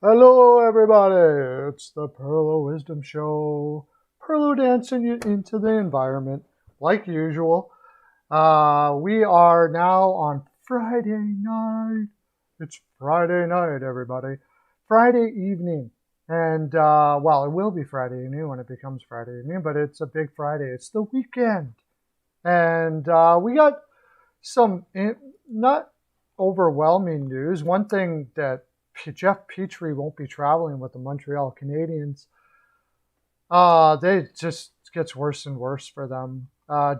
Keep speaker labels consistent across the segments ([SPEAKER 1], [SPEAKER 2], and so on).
[SPEAKER 1] Hello, everybody. It's the Pearlo Wisdom Show. Pearlo dancing you into the environment, like usual. We are now on Friday night. It's Friday night, everybody. Friday evening. And, well, it will be Friday evening when it becomes Friday evening, but it's a big Friday. It's the weekend. And we got some not overwhelming news. One thing that Jeff Petrie won't be traveling with the Montreal Canadiens. They just gets worse and worse for them.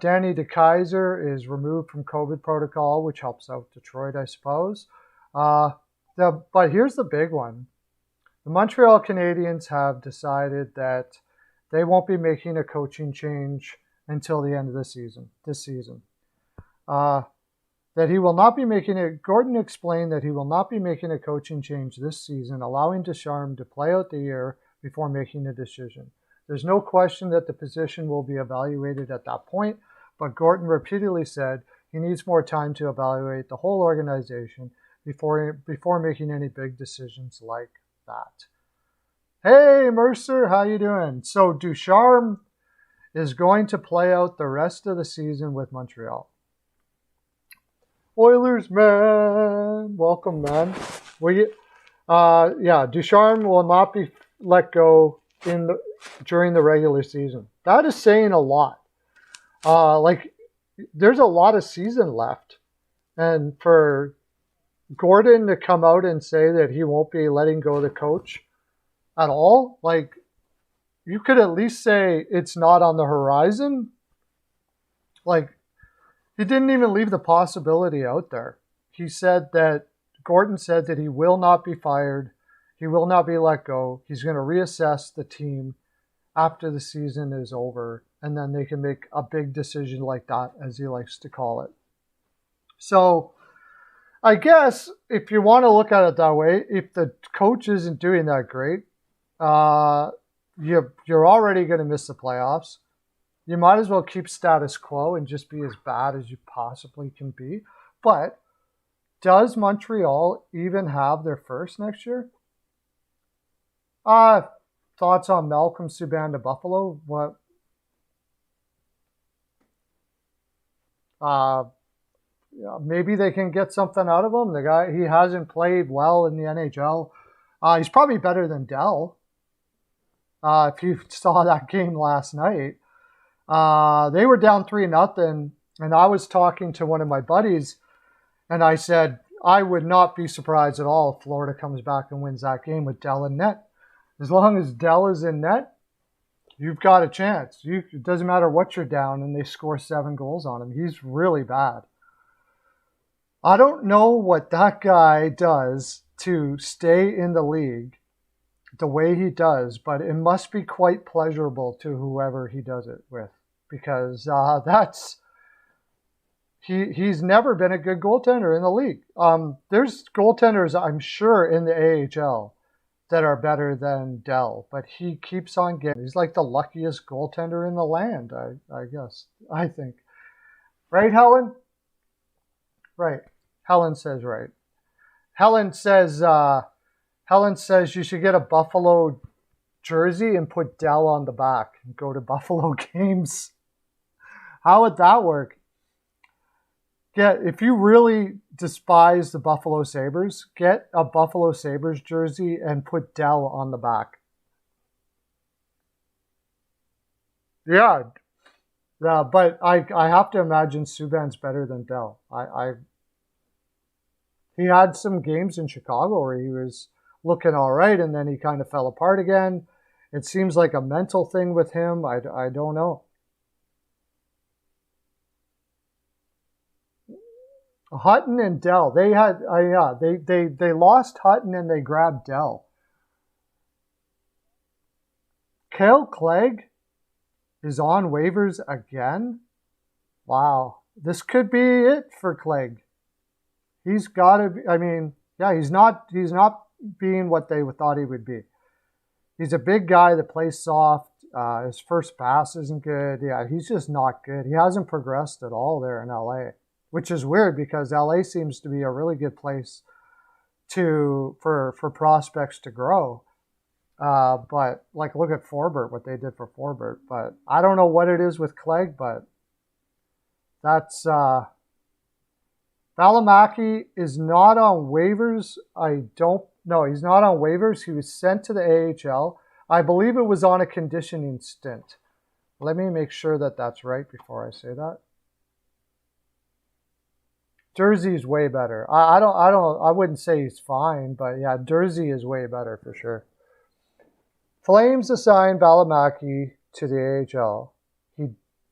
[SPEAKER 1] Danny DeKeyser is removed from COVID protocol, which helps out Detroit, I suppose. But here's the big one. The Montreal Canadiens have decided that they won't be making a coaching change until the end of the season, this season. That he will not be making it. Gordon explained that he will not be making a coaching change this season, allowing Ducharme to play out the year before making a decision. There's no question that the position will be evaluated at that point, but Gordon repeatedly said he needs more time to evaluate the whole organization before making any big decisions like that. Hey, Mercer, how you doing? So Ducharme is going to play out the rest of the season with Montreal. Oilers, man. Welcome, man. Ducharme will not be let go during the regular season. That is saying a lot. There's a lot of season left. And for Gordon to come out and say that he won't be letting go of the coach at all, you could at least say it's not on the horizon. He didn't even leave the possibility out there. Gordon said that he will not be fired. He will not be let go. He's going to reassess the team after the season is over, and then they can make a big decision like that, as he likes to call it. So I guess if you want to look at it that way, if the coach isn't doing that great, you're already going to miss the playoffs. You might as well keep status quo and just be as bad as you possibly can be. But does Montreal even have their first next year? Thoughts on Malcolm Subban to Buffalo? What? Maybe they can get something out of him. The guy, he hasn't played well in the NHL. He's probably better than Dell. If you saw that game last night. They were down 3-0, and I was talking to one of my buddies, and I said, I would not be surprised at all if Florida comes back and wins that game with Dell in net. As long as Dell is in net, you've got a chance. It doesn't matter what you're down, and they score 7 goals on him. He's really bad. I don't know what that guy does to stay in the league the way he does, but it must be quite pleasurable to whoever he does it with. Because he's never been a good goaltender in the league. There's goaltenders, I'm sure, in the AHL that are better than Dell, but he keeps on getting. He's like the luckiest goaltender in the land, I guess. I think, right, Helen? Right. Helen says right. Helen says you should get a Buffalo jersey and put Dell on the back and go to Buffalo games. How would that work? If you really despise the Buffalo Sabres, get a Buffalo Sabres jersey and put Dell on the back. Yeah, but I have to imagine Subban's better than Dell. He had some games in Chicago where he was looking all right, and then he kind of fell apart again. It seems like a mental thing with him. I don't know. Hutton and Dell. They lost Hutton and they grabbed Dell. Kale Clegg is on waivers again. Wow, this could be it for Clegg. He's got to be. I mean, yeah, he's not being what they thought he would be. He's a big guy that plays soft. His first pass isn't good. Yeah, he's just not good. He hasn't progressed at all there in LA, which is weird because LA seems to be a really good place for prospects to grow. But like, look at Forbert, what they did for Forbert. But I don't know what it is with Clegg, but that's Valimaki is not on waivers. No, he's not on waivers. He was sent to the AHL. I believe it was on a conditioning stint. Let me make sure that that's right before I say that. Jersey's way better. I wouldn't say he's fine, but yeah, Jersey is way better for sure. Flames assigned Valimaki to the AHL.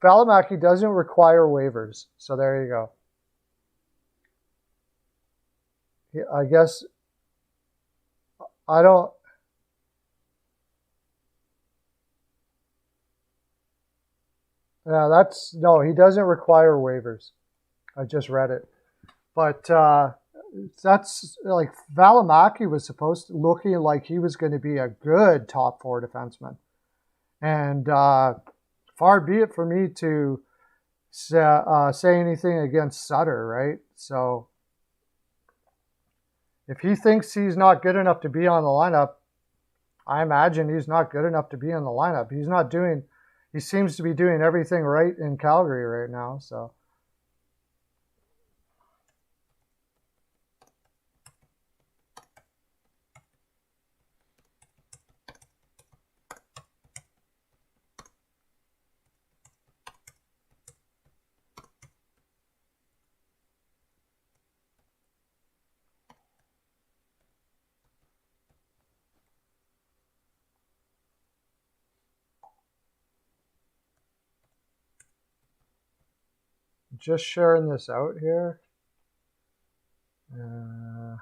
[SPEAKER 1] Valimaki doesn't require waivers, so there you go. I guess I don't. Yeah, no, he doesn't require waivers. I just read it. But that's like Valimaki was supposed to looking like he was going to be a good top 4 defenseman. And far be it for me to say anything against Sutter, right? So if he thinks he's not good enough to be on the lineup, I imagine he's not good enough to be in the lineup. He seems to be doing everything right in Calgary right now, so. Just sharing this out here. I'm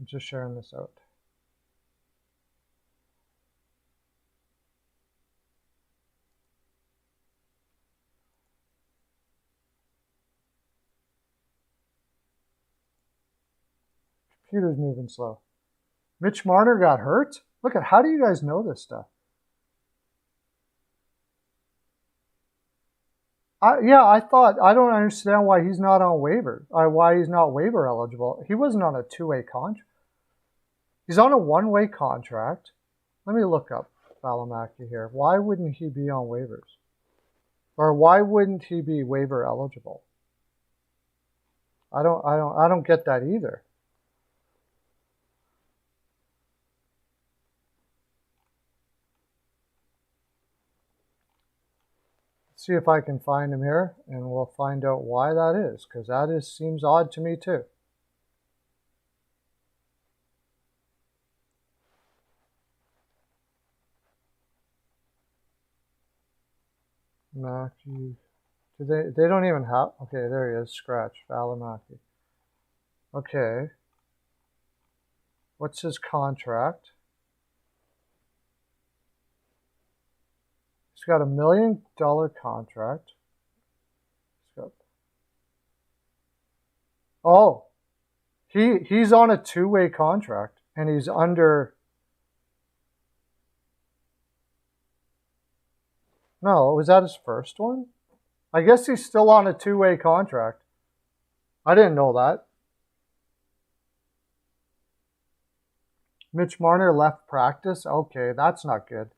[SPEAKER 1] just sharing this out. Computer's moving slow. Mitch Marner got hurt? Look at, how do you guys know this stuff? I don't understand why he's not on waiver. Why he's not waiver eligible. He wasn't on a 2-way contract. He's on a 1-way contract. Let me look up Valimaki here. Why wouldn't he be on waivers? Or why wouldn't he be waiver eligible? I don't get that either. See if I can find him here, and we'll find out why that is, because seems odd to me too. Mackie, they don't even have, okay, there he is, scratch, Valimaki. Okay. What's his contract? He's got $1 million contract. He's on a 2-way contract, and he's under. No, was that his first one? I guess he's still on a 2-way contract. I didn't know that. Mitch Marner left practice. Okay, that's not good.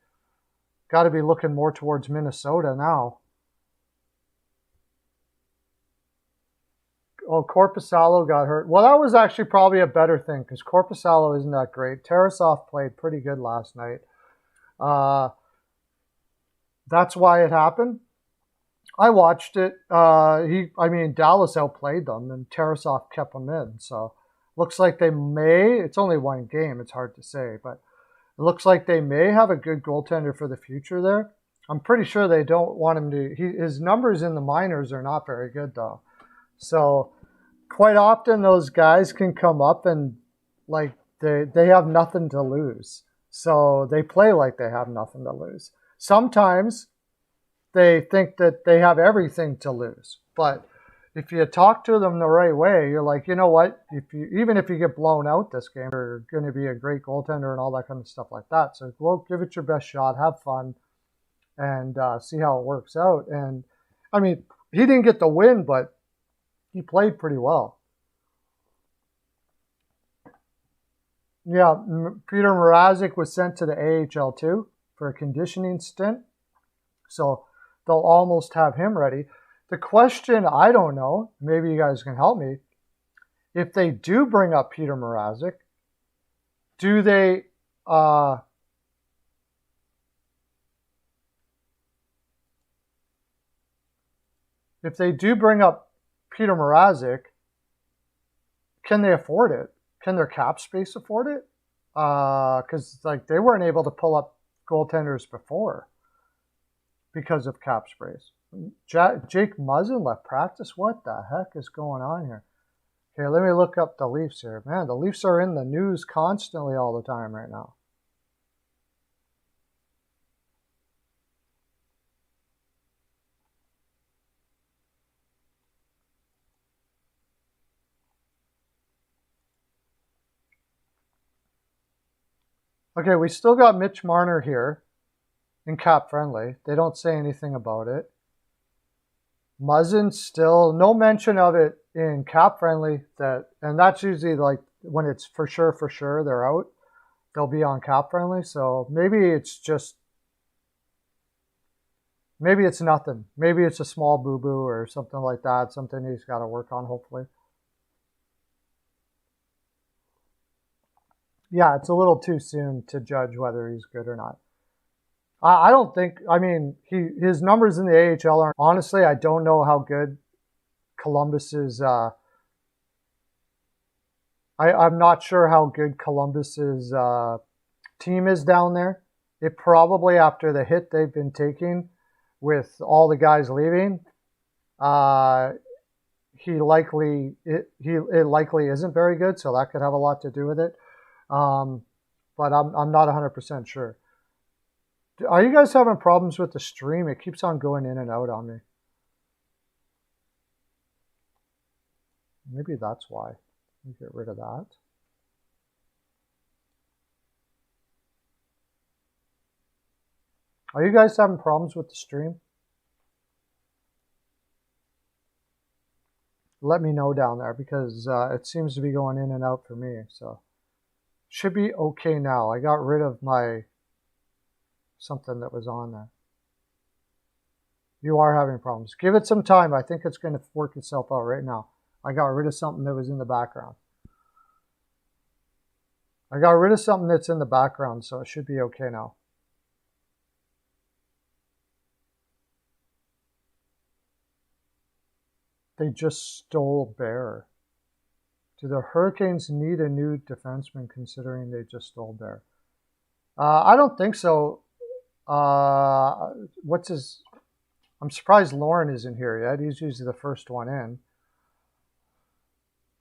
[SPEAKER 1] Got to be looking more towards Minnesota now. Oh, Korpisalo got hurt. Well, that was actually probably a better thing because Korpisalo isn't that great. Tarasov played pretty good last night. That's why it happened. I watched it. Dallas outplayed them, and Tarasov kept them in. So looks like they may. It's only one game. It's hard to say, but it looks like they may have a good goaltender for the future there. I'm pretty sure they don't want him to. His numbers in the minors are not very good, though. So quite often those guys can come up and like they have nothing to lose. So they play like they have nothing to lose. Sometimes they think that they have everything to lose. But if you talk to them the right way, you're like, you know what? Even if you get blown out this game, you're going to be a great goaltender and all that kind of stuff like that. So go give it your best shot, have fun, and see how it works out. And I mean, he didn't get the win, but he played pretty well. Yeah, Peter Mrazek was sent to the AHL too for a conditioning stint. So they'll almost have him ready. The question, I don't know, maybe you guys can help me. If they do bring up Peter Mrazek, do they if they do bring up Peter Mrazek, can they afford it? Can their cap space afford it? Because like they weren't able to pull up goaltenders before because of cap space. Jake Muzzin left practice. What the heck is going on here? Okay, let me look up the Leafs here. Man, the Leafs are in the news constantly all the time right now. Okay, we still got Mitch Marner here in cap friendly. They don't say anything about it. Muzzin still, no mention of it in cap friendly. And that's usually like when it's for sure they're out. They'll be on cap friendly. So maybe it's nothing. Maybe it's a small boo-boo or something like that. Something he's got to work on, hopefully. Yeah, it's a little too soon to judge whether he's good or not. I don't think, I mean, his numbers in the AHL aren't, honestly, I don't know how good Columbus's, I'm not sure how good Columbus's team is down there. It probably, after the hit they've been taking with all the guys leaving, it likely isn't very good, so that could have a lot to do with it. But I'm not 100% sure. Are you guys having problems with the stream? It keeps on going in and out on me. Maybe that's why. Let me get rid of that. Are you guys having problems with the stream? Let me know down there because it seems to be going in and out for me. So should be okay now. I got rid of my something that was on there. You are having problems. Give it some time. I think it's going to work itself out right now. I got rid of something that was in the background. I got rid of something that's in the background, so it should be okay now. They just stole Bear. Do the Hurricanes need a new defenseman considering they just stole Bear? I don't think so. I'm surprised Lauren isn't here yet. He's usually the first one in.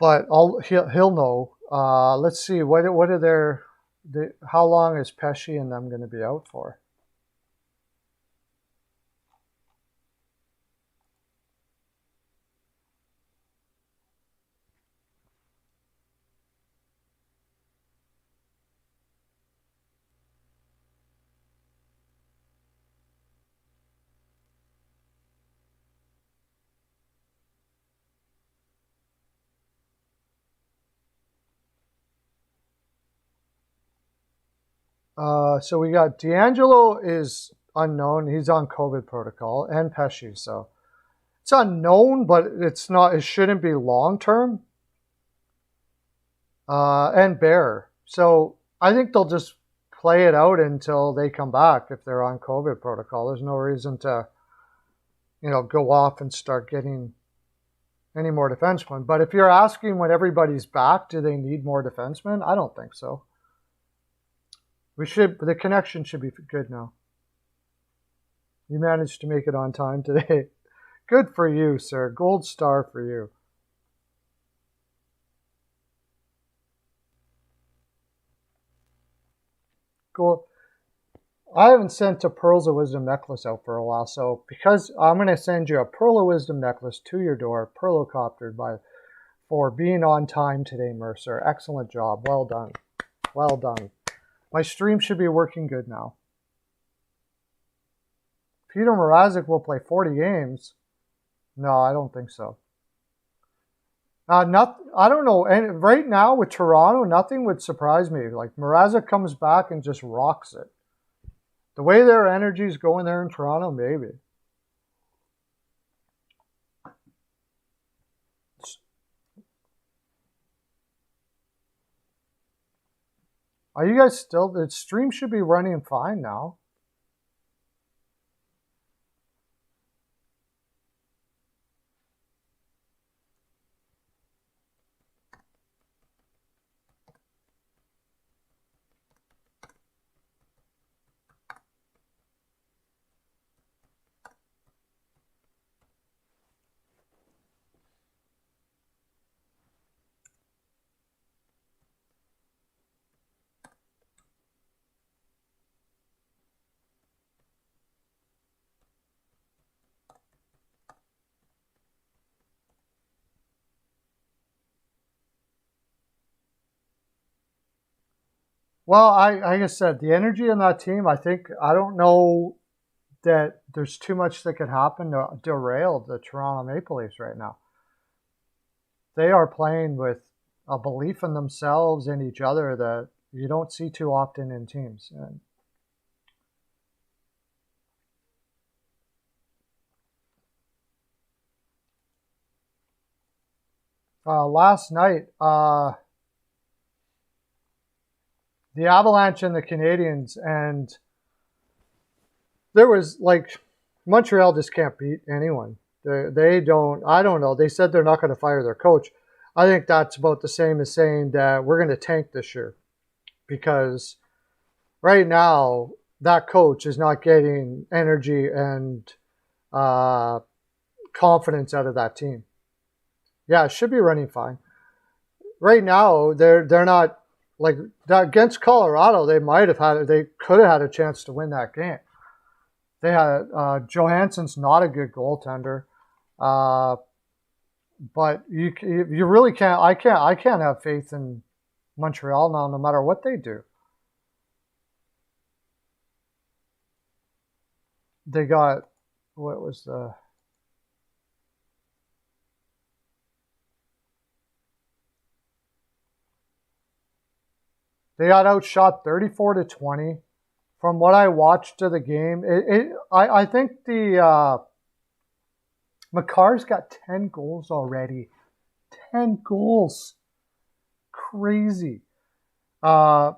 [SPEAKER 1] But he'll know. Let's see. How long is Pesci and them going to be out for? So we got D'Angelo is unknown. He's on COVID protocol, and Pesci. So it's unknown, but it's not. It shouldn't be long term. And Bear. So I think they'll just play it out until they come back if they're on COVID protocol. There's no reason to, go off and start getting any more defensemen. But if you're asking when everybody's back, do they need more defensemen? I don't think so. The connection should be good now. You managed to make it on time today. Good for you, sir. Gold star for you. Cool. I haven't sent a Pearls of Wisdom necklace out for a while, so because I'm going to send you a Pearl of Wisdom necklace to your door, Pearlo-coptered for being on time today, Mercer. Excellent job. Well done. Well done. My stream should be working good now. Peter Mrazek will play 40 games. No, I don't think so. I don't know. And right now with Toronto, nothing would surprise me. Like Mrazek comes back and just rocks it. The way their energy is going there in Toronto, maybe. Are you guys still? The stream should be running fine now. Well, like I said, the energy in that team, I don't know that there's too much that could happen to derail the Toronto Maple Leafs right now. They are playing with a belief in themselves and each other that you don't see too often in teams. And last night, the Avalanche and the Canadiens, and there was like Montreal just can't beat anyone. They don't. I don't know. They said they're not going to fire their coach. I think that's about the same as saying that we're going to tank this year, because right now that coach is not getting energy and confidence out of that team. Yeah, it should be running fine. Right now, they're not like against Colorado. They could have had a chance to win that game. They had Johansson's not a good goaltender, but you really can't. I can't have faith in Montreal now, no matter what they do. They got what was the. They got outshot 34-20. From what I watched of the game, I think the Makar's got 10 goals already. 10 goals. Crazy. The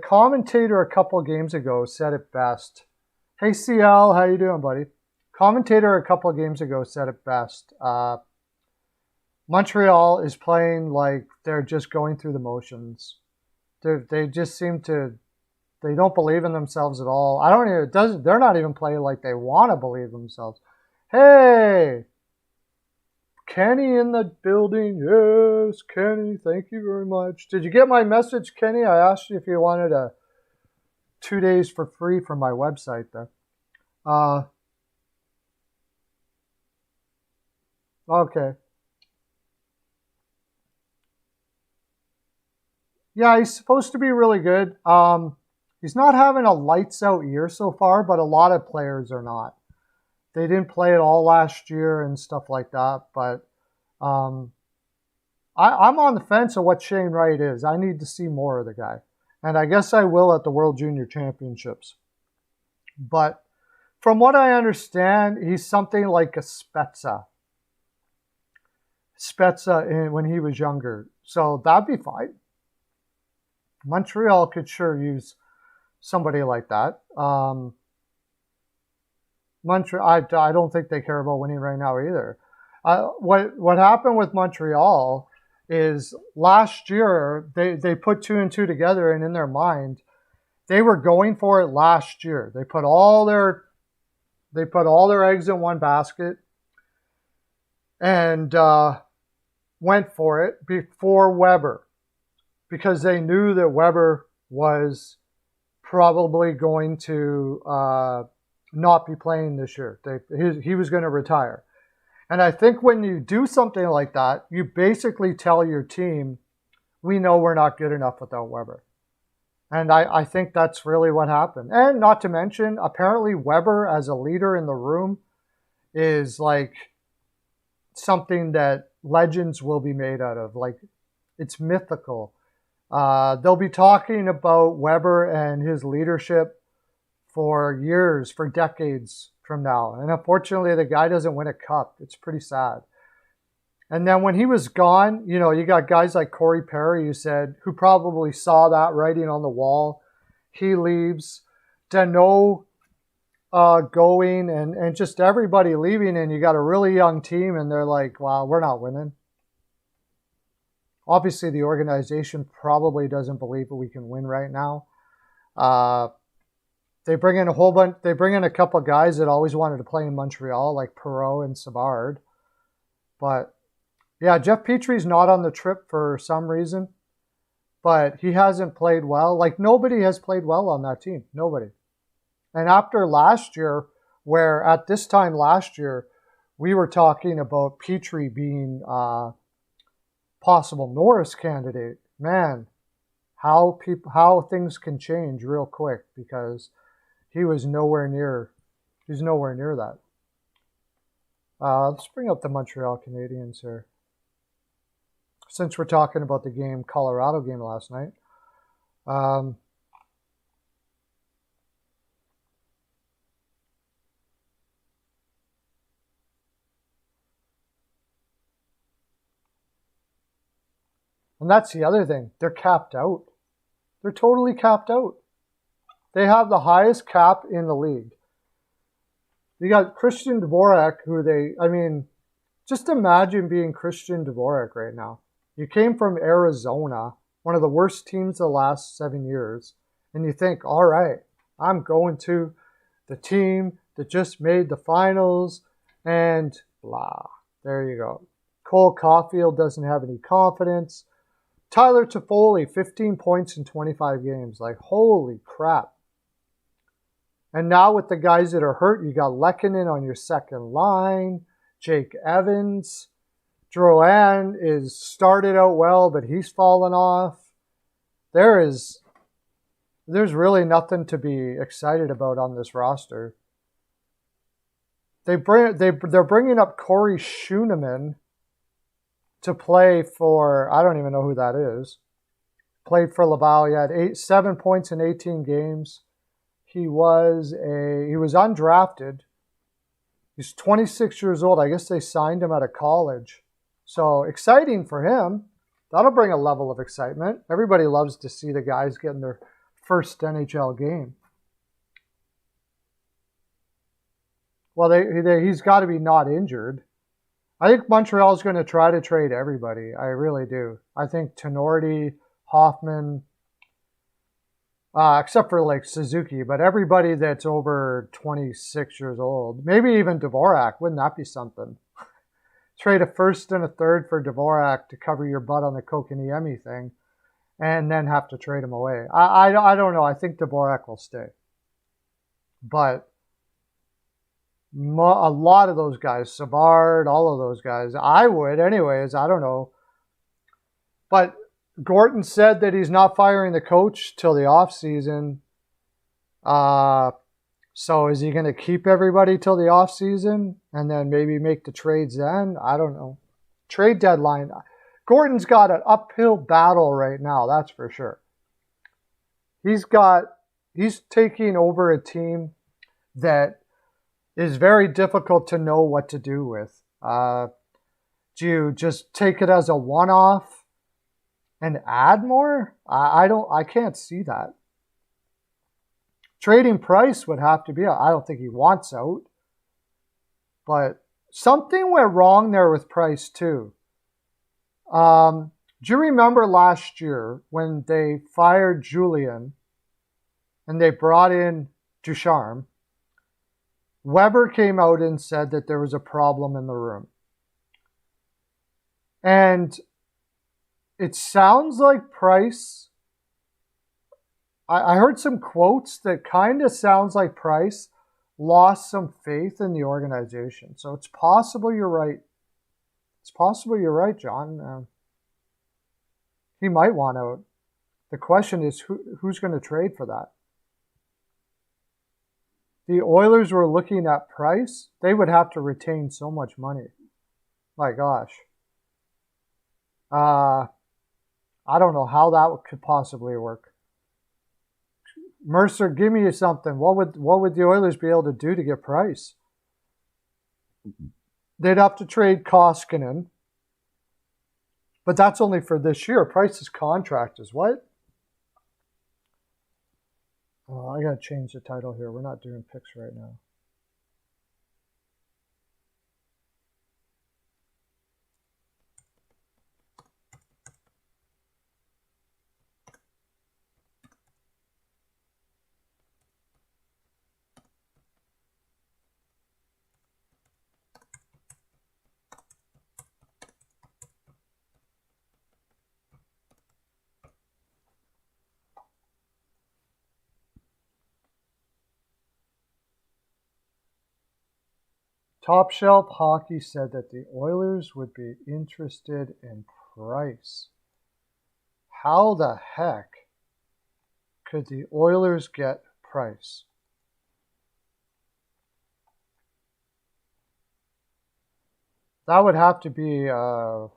[SPEAKER 1] commentator a couple of games ago said it best. Hey CL, how you doing, buddy? Commentator a couple of games ago said it best. Montreal is playing like they're just going through the motions. They just seem to, they don't believe in themselves at all. They're not even playing like they want to believe themselves. Hey, Kenny in the building. Yes, Kenny, thank you very much. Did you get my message, Kenny? I asked you if you wanted 2 days for free from my website there. Okay. Yeah, he's supposed to be really good. He's not having a lights out year so far, but a lot of players are not. They didn't play at all last year and stuff like that. But I'm on the fence of what Shane Wright is. I need to see more of the guy. And I guess I will at the World Junior Championships. But from what I understand, he's something like a Spezza when he was younger. So that'd be fine. Montreal could sure use somebody like that. Montreal, I don't think they care about winning right now either. What happened with Montreal is last year they put 2 and 2 together, and in their mind they were going for it last year. They put all their eggs in one basket and went for it before Weber, because they knew that Weber was probably going to not be playing this year. He was going to retire. And I think when you do something like that, you basically tell your team, we know we're not good enough without Weber. And I think that's really what happened. And not to mention, apparently Weber as a leader in the room is like something that legends will be made out of. Like, it's mythical. They'll be talking about Weber and his leadership for years, for decades from now. And unfortunately, the guy doesn't win a cup. It's pretty sad. And then when he was gone, you know, you got guys like Corey Perry who probably saw that writing on the wall. He leaves. Danault going and just everybody leaving, and you got a really young team, and they're like, wow, we're not winning. Obviously, the organization probably doesn't believe that we can win right now. They bring in a couple of guys that always wanted to play in Montreal, like Pearlo and Savard. But yeah, Jeff Petry's not on the trip for some reason, but he hasn't played well. Like, nobody has played well on that team. Nobody. And after last year, where at this time last year, we were talking about Petry being a possible Norris candidate, man, how things can change real quick, because he was nowhere near that. Let's bring up the Montreal Canadiens here, since we're talking about the Colorado game last night. And that's the other thing. They're capped out. They're totally capped out. They have the highest cap in the league. You got Christian Dvorak, just imagine being Christian Dvorak right now. You came from Arizona, one of the worst teams the last 7 years, and you think, all right, I'm going to the team that just made the finals, and blah. There you go. Cole Caulfield doesn't have any confidence. Tyler Toffoli, 15 points in 25 games. Like, holy crap. And now with the guys that are hurt, you got Lehkonen on your second line, Jake Evans. Drouin is started out well, but he's fallen off. There's really nothing to be excited about on this roster. They're bringing up Corey Schooneman to play for, I don't even know who that is. Played for Laval. He had 7 points in 18 games. He was undrafted. He's 26 years old. I guess they signed him out of college. So exciting for him. That'll bring a level of excitement. Everybody loves to see the guys getting their first NHL game. Well, he's got to be not injured. I think Montreal's going to try to trade everybody. I really do. I think Tenorti, Hoffman, except for like Suzuki, but everybody that's over 26 years old, maybe even Dvorak. Wouldn't that be something? Trade a first and a third for Dvorak to cover your butt on the Kokoniemi thing, and then have to trade him away. I don't know. I think Dvorak will stay. But a lot of those guys, Savard, all of those guys, I would anyways. I don't know. But Gorton said that he's not firing the coach till the offseason. So is he going to keep everybody till the offseason and then maybe make the trades then? I don't know. Trade deadline. Gorton's got an uphill battle right now, that's for sure. He's taking over a team that is very difficult to know what to do with. Do you just take it as a one-off and add more? I can't see that. Trading Price would have to be out. I don't think he wants out. But something went wrong there with Price too. Do you remember last year when they fired Julian and they brought in Ducharme? Weber came out and said that there was a problem in the room. And it sounds like Price, I heard some quotes that kind of sounds like Price lost some faith in the organization. So it's possible you're right. It's possible you're right, John. He might want out. The question is, who's going to trade for that? The Oilers were looking at Price. They would have to retain so much money. My gosh. I don't know how that could possibly work. Mercer, give me something. What would the Oilers be able to do to get Price? They'd have to trade Koskinen. But that's only for this year. Price's contract is what? Oh, I got to change the title here. We're not doing picks right now. Top Shelf Hockey said that the Oilers would be interested in Price. How the heck could the Oilers get Price? That would have to be, I'm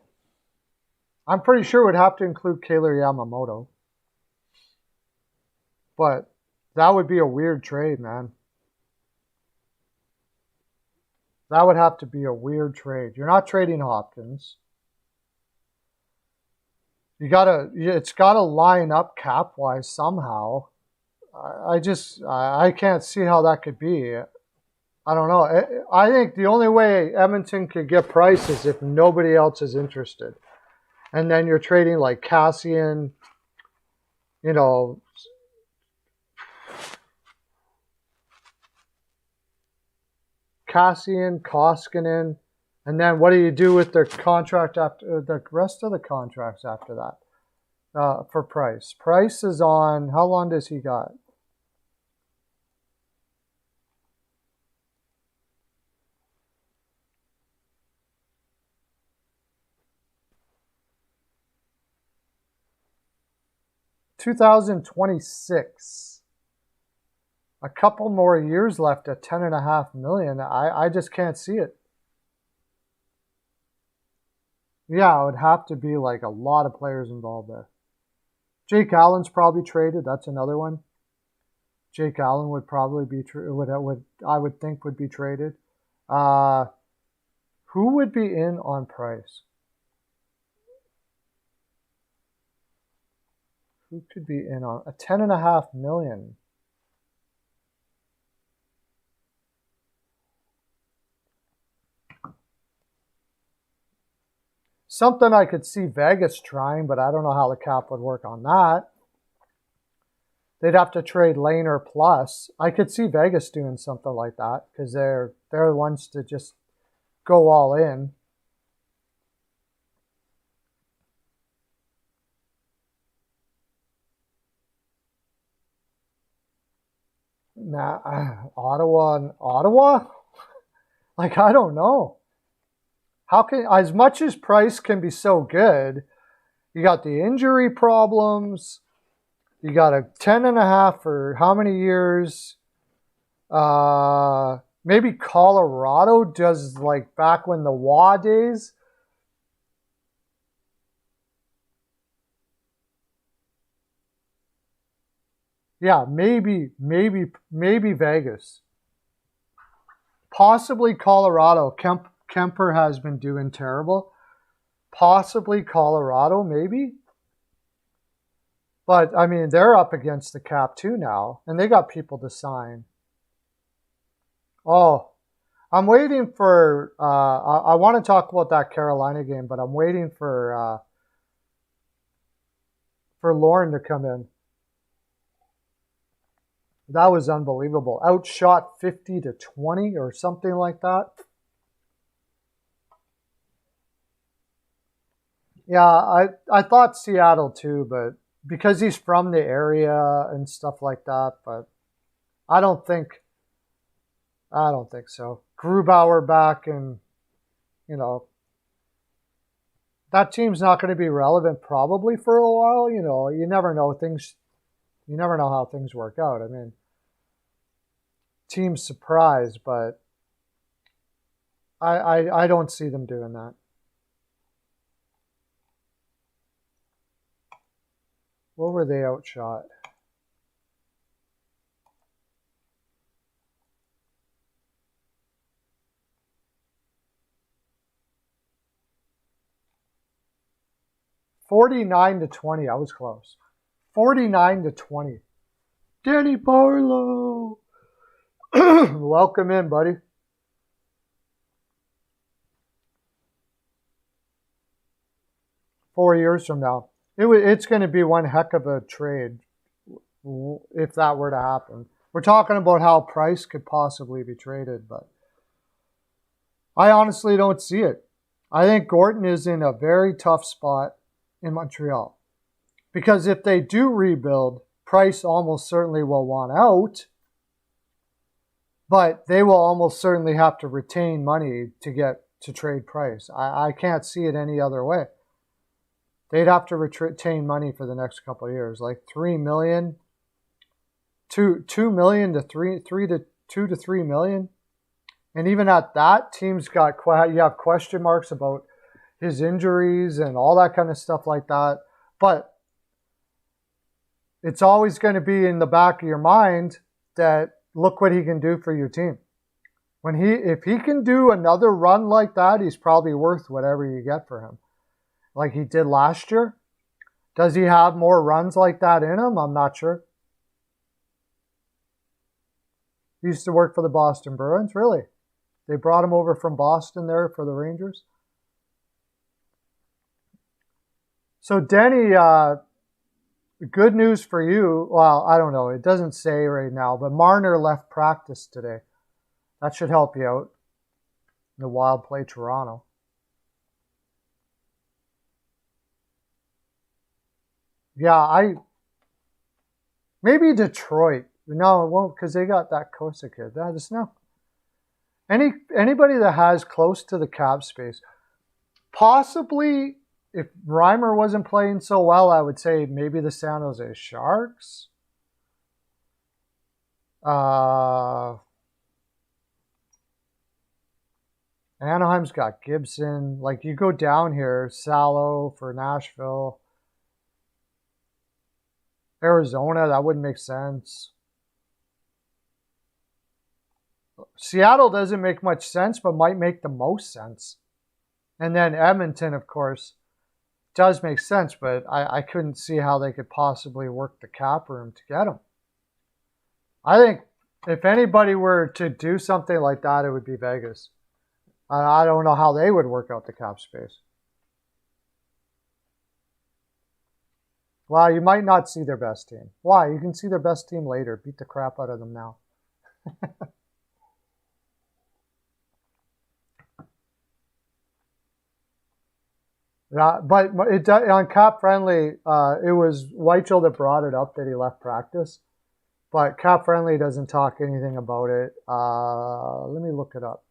[SPEAKER 1] pretty sure it would have to include Kailer Yamamoto. But that would be a weird trade, man. That would have to be a weird trade. You're not trading Hopkins. It's gotta line up cap-wise somehow. I can't see how that could be. I don't know. I think the only way Edmonton could get Price is if nobody else is interested. And then you're trading like Cassian, Koskinen, and then what do you do with their contract after the rest of the contracts after that for Price? Price is on, how long does he got? $2026. A couple more years left at $10.5 million. I just can't see it. Yeah, it would have to be like a lot of players involved there. Jake Allen's probably traded. That's another one. Jake Allen would probably be I would think would be traded. Who would be in on Price? Who could be in on a $10.5 million? Something I could see Vegas trying, but I don't know how the cap would work on that. They'd have to trade Laner plus. I could see Vegas doing something like that because they're the ones to just go all in. Nah, Ottawa? Like, I don't know. How can, as much as Price can be so good, you got the injury problems. You got a 10.5 for how many years? Maybe Colorado does like back when the Wah days. Yeah, maybe Vegas. Possibly Colorado. Kemper has been doing terrible. Possibly Colorado, maybe. But, I mean, they're up against the cap too now, and they got people to sign. Oh, I'm waiting for, I want to talk about that Carolina game, but I'm waiting for Lauren to come in. That was unbelievable. Outshot 50-20 or something like that. Yeah, I thought Seattle too, but because he's from the area and stuff like that, but I don't think so. Grubauer back and, that team's not going to be relevant probably for a while. You know, you never know things. You never know how things work out. I mean, team surprise, but I don't see them doing that. What were they outshot? $49-20. I was close. 49-20. Danny Pearlo. Welcome in, buddy. Four years from now, it's going to be one heck of a trade if that were to happen. We're talking about how Price could possibly be traded, but I honestly don't see it. I think Gorton is in a very tough spot in Montreal. Because if they do rebuild, Price almost certainly will want out, but they will almost certainly have to retain money to get to trade Price. I can't see it any other way. They'd have to retain money for the next couple of years, like $3 million, $2 million to $2 to $3 million. And even at that, teams got you have question marks about his injuries and all that kind of stuff like that. But it's always going to be in the back of your mind that look what he can do for your team. If he can do another run like that, he's probably worth whatever you get for him. Like he did last year. Does he have more runs like that in him? I'm not sure. He used to work for the Boston Bruins, really. They brought him over from Boston there for the Rangers. So Denny, good news for you. Well, I don't know. It doesn't say right now, but Marner left practice today. That should help you out. The Wild play Toronto. Yeah, maybe Detroit. No, it won't because they got that Kosa kid. That is no. Anybody that has close to the cap space, possibly if Reimer wasn't playing so well, I would say maybe the San Jose Sharks. Anaheim's got Gibson. Like you go down here, Salo for Nashville. Arizona, that wouldn't make sense. Seattle doesn't make much sense, but might make the most sense. And then Edmonton, of course, does make sense, but I couldn't see how they could possibly work the cap room to get him. I think if anybody were to do something like that, it would be Vegas. I don't know how they would work out the cap space. Well, you might not see their best team. Why? You can see their best team later. Beat the crap out of them now. Yeah, but on Cap Friendly, it was Weichel that brought it up that he left practice. But Cap Friendly doesn't talk anything about it. Let me look it up.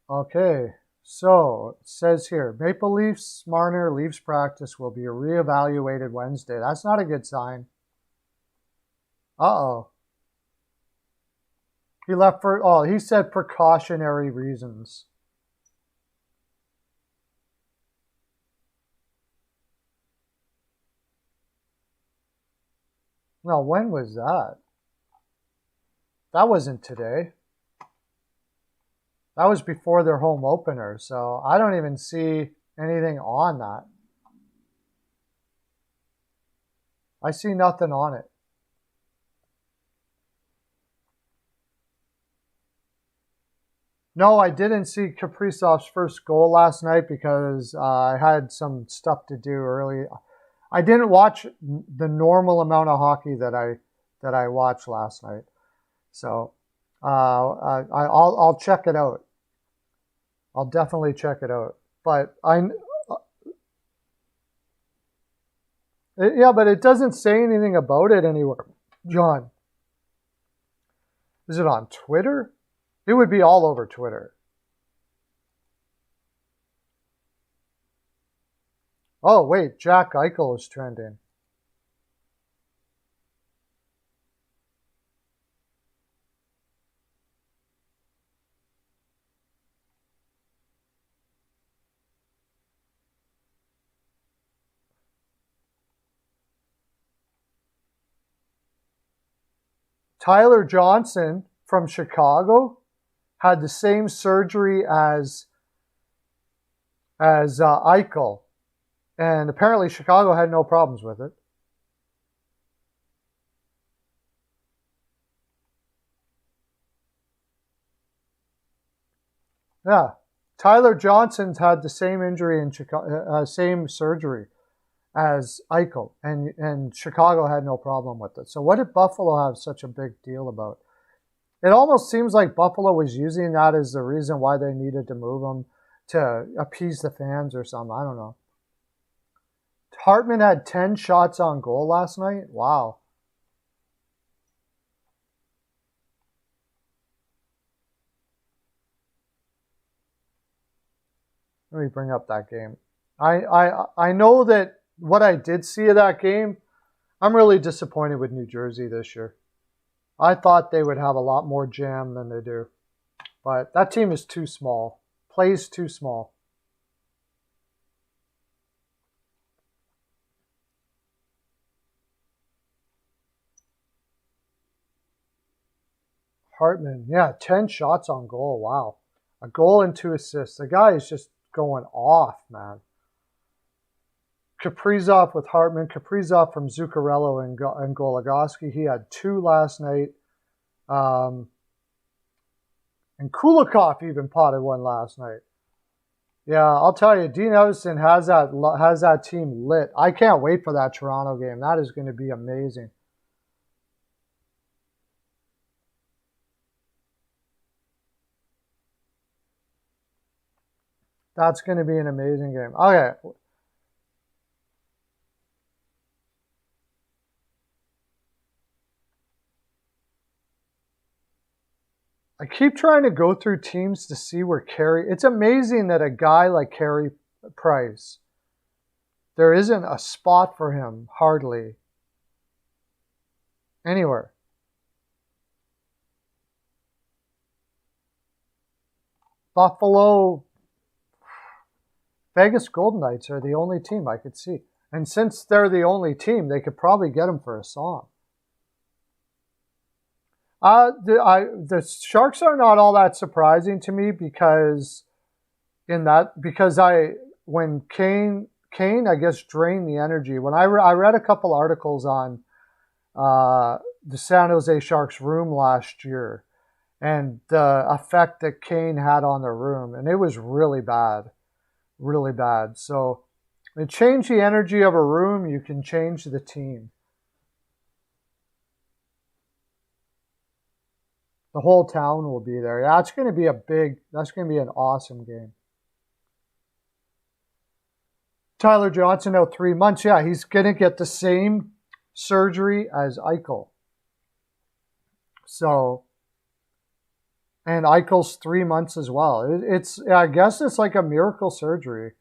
[SPEAKER 1] Okay, so it says here, Maple Leafs Marner leaves practice will be reevaluated Wednesday. That's not a good sign. Uh-oh. He left for, he said precautionary reasons. Well, when was that? That wasn't today. That was before their home opener, so I don't even see anything on that. I see nothing on it. No, I didn't see Kaprizov's first goal last night because I had some stuff to do early. I didn't watch the normal amount of hockey that I watched last night, so I'll check it out. I'll definitely check it out. But Yeah, but it doesn't say anything about it anywhere. John, is it on Twitter? It would be all over Twitter. Oh, wait, Jack Eichel is trending. Tyler Johnson from Chicago had the same surgery as Eichel, and apparently Chicago had no problems with it. Yeah, Tyler Johnson's had the same injury in Chicago, same surgery as Eichel, and Chicago had no problem with it. So what did Buffalo have such a big deal about? It almost seems like Buffalo was using that as the reason why they needed to move him to appease the fans or something. I don't know. Hartman had 10 shots on goal last night. Wow. Let me bring up that game. I know that what I did see of that game, I'm really disappointed with New Jersey this year. I thought they would have a lot more jam than they do. But that team is too small. Plays too small. Hartman, yeah, 10 shots on goal. Wow. A goal and 2 assists. The guy is just going off, man. Kaprizov with Hartman. Kaprizov from Zuccarello and Goligoski. He had 2 last night. And Kulikov even potted 1 last night. Yeah, I'll tell you, Dean Evason has that team lit. I can't wait for that Toronto game. That is going to be amazing. That's going to be an amazing game. Okay. I keep trying to go through teams to see where Carey... It's amazing that a guy like Carey Price, there isn't a spot for him, hardly, anywhere. Buffalo... Vegas Golden Knights are the only team I could see. And since they're the only team, they could probably get him for a song. The Sharks are not all that surprising to me because when Kane I guess drained the energy. When I read a couple articles on the San Jose Sharks room last year and the effect that Kane had on the room, and it was really bad. Really bad. So to change the energy of a room, you can change the team. The whole town will be there. That's going to be that's going to be an awesome game. Tyler Johnson out 3 months. Yeah, he's going to get the same surgery as Eichel. So, and Eichel's 3 months as well. I guess it's like a miracle surgery.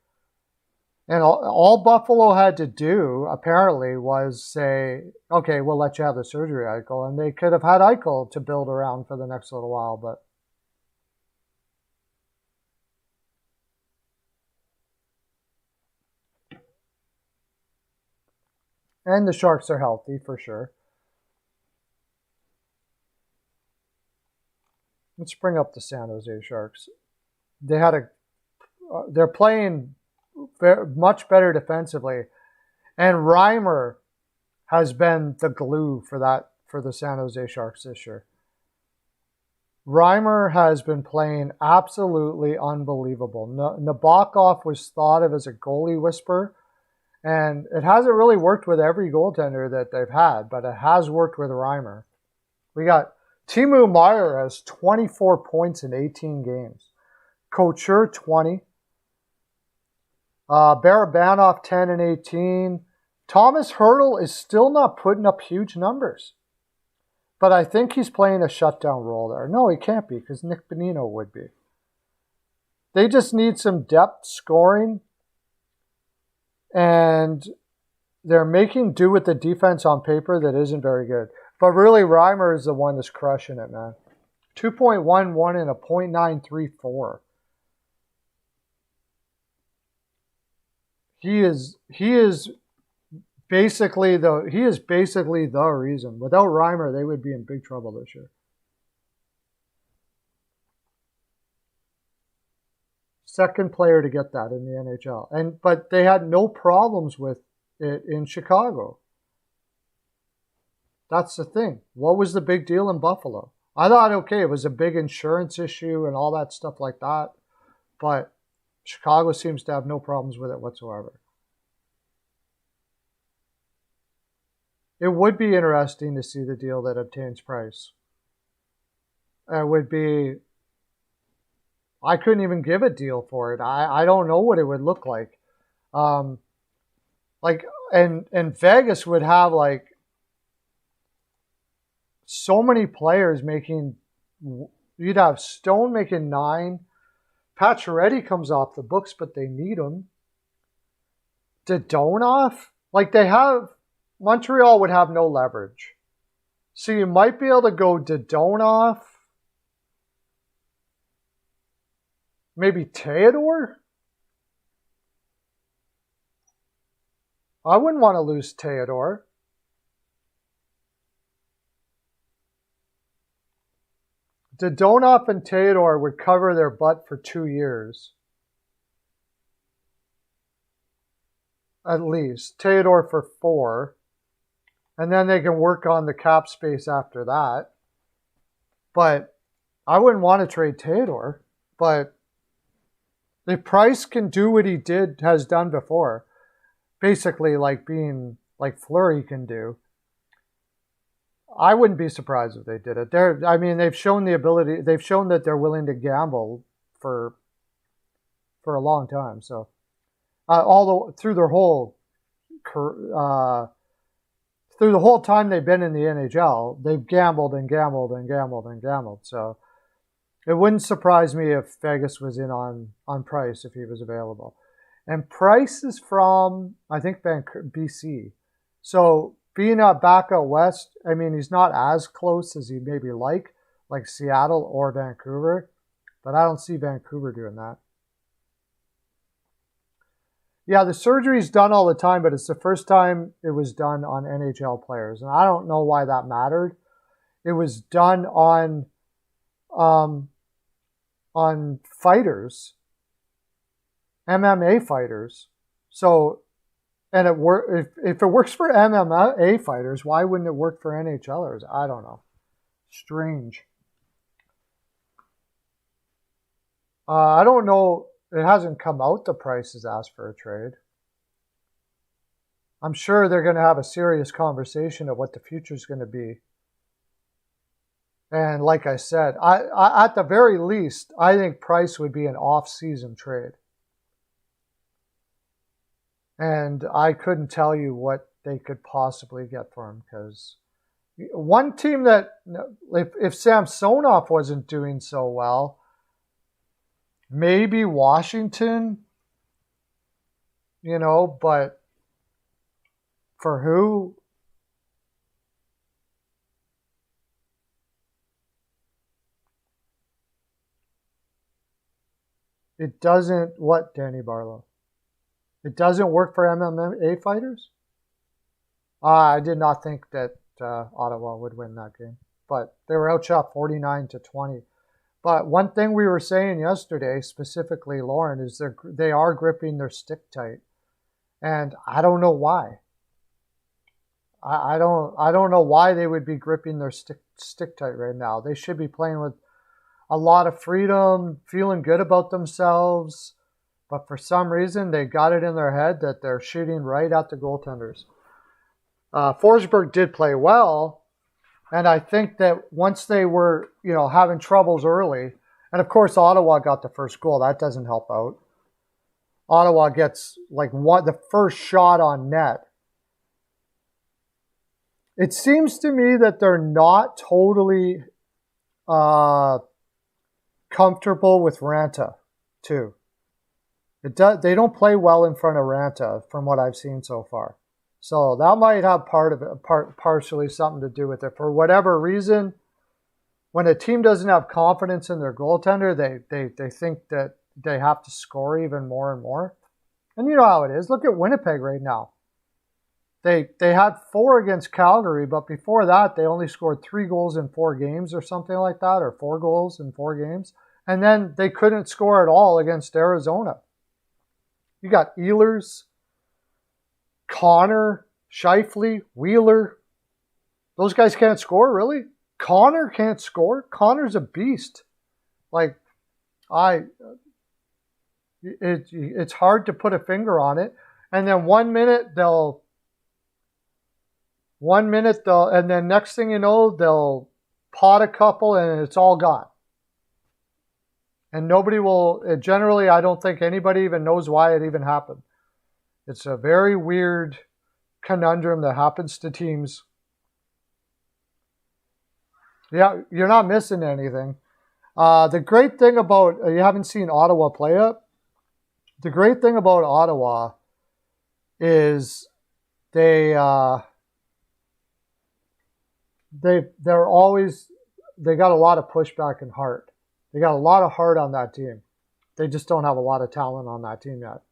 [SPEAKER 1] And all Buffalo had to do, apparently, was say, okay, we'll let you have the surgery, Eichel. And they could have had Eichel to build around for the next little while. But and the Sharks are healthy, for sure. Let's bring up the San Jose Sharks. They're playing much better defensively, and Reimer has been the glue for the San Jose Sharks this year. Reimer has been playing absolutely unbelievable. Nabokov was thought of as a goalie whisperer, and it hasn't really worked with every goaltender that they've had, but it has worked with Reimer. We got Timo Meier has 24 points in 18 games. Couture, 20. Barabanov, 10 and 18. Thomas Hertl is still not putting up huge numbers. But I think he's playing a shutdown role there. No, he can't be, because Nick Bonino would be. They just need some depth scoring, and they're making do with the defense on paper that isn't very good. But really, Reimer is the one that's crushing it, man. 2.11 and a .934. He is basically the reason. Without Reimer, they would be in big trouble this year. Second player to get that in the NHL. But they had no problems with it in Chicago. That's the thing. What was the big deal in Buffalo? I thought, okay, it was a big insurance issue and all that stuff like that. But Chicago seems to have no problems with it whatsoever. It would be interesting to see the deal that obtains Price. It would be... I couldn't even give a deal for it. I don't know what it would look like. And Vegas would have like so many players making. You'd have Stone making 9. Pacioretty comes off the books, but they need him. Dadonov, like they have. Montreal would have no leverage, so you might be able to go Dadonov. Maybe Theodore? I wouldn't want to lose Theodore. Dadonov and Theodore would cover their butt for 2 years. At least. Theodore for 4. And then they can work on the cap space after that. But I wouldn't want to trade Theodore. But if Price can do what he has done before, basically like being like Fleury can do, I wouldn't be surprised if they did it. They've shown the ability. They've shown that they're willing to gamble for a long time. So, through the whole time they've been in the NHL, they've gambled and gambled and gambled and gambled. So. It wouldn't surprise me if Vegas was in on Price if he was available. And Price is from, I think, BC. So being back out west, I mean, he's not as close as he maybe like Seattle or Vancouver. But I don't see Vancouver doing that. Yeah, the surgery's done all the time, but it's the first time it was done on NHL players. And I don't know why that mattered. It was done on fighters, MMA fighters. So, and if it works for MMA fighters, why wouldn't it work for NHLers? I don't know. Strange. I don't know. It hasn't come out the Price has asked for a trade. I'm sure they're going to have a serious conversation of what the future is going to be. And like I said, I at the very least, I think Price would be an off-season trade. And I couldn't tell you what they could possibly get for him, because one team that, if Samsonov wasn't doing so well, maybe Washington, but for who? It doesn't, what, Danny Barlow? It doesn't work for MMA fighters? I did not think that Ottawa would win that game. But they were outshot 49-20. But one thing we were saying yesterday, specifically, Lauren, is they are gripping their stick tight. And I don't know why. I don't know why they would be gripping their stick tight right now. They should be playing with a lot of freedom, feeling good about themselves, but for some reason they got it in their head that they're shooting right at the goaltenders. Forsberg did play well, and I think that once they were, having troubles early, and of course Ottawa got the first goal, that doesn't help out. Ottawa gets the first shot on net It seems to me that they're not totally comfortable with Ranta, too. They don't play well in front of Ranta, from what I've seen so far. So that might have partially something to do with it. For whatever reason, when a team doesn't have confidence in their goaltender, they think that they have to score even more and more. And you know how it is. Look at Winnipeg right now. They had 4 against Calgary, but before that, they only scored 3 goals in 4 games or something like that, or 4 goals in 4 games. And then they couldn't score at all against Arizona. You got Ehlers, Connor, Scheifele, Wheeler. Those guys can't score, really? Connor can't score? Connor's a beast. Like, it's hard to put a finger on it. And then one minute, and then next thing you know, they'll pot a couple and it's all gone. And nobody will, generally, I don't think anybody even knows why it even happened. It's a very weird conundrum that happens to teams. Yeah, you're not missing anything. The great thing about, you haven't seen Ottawa play yet? The great thing about Ottawa is they got a lot of pushback and heart. They got a lot of heart on that team. They just don't have a lot of talent on that team yet.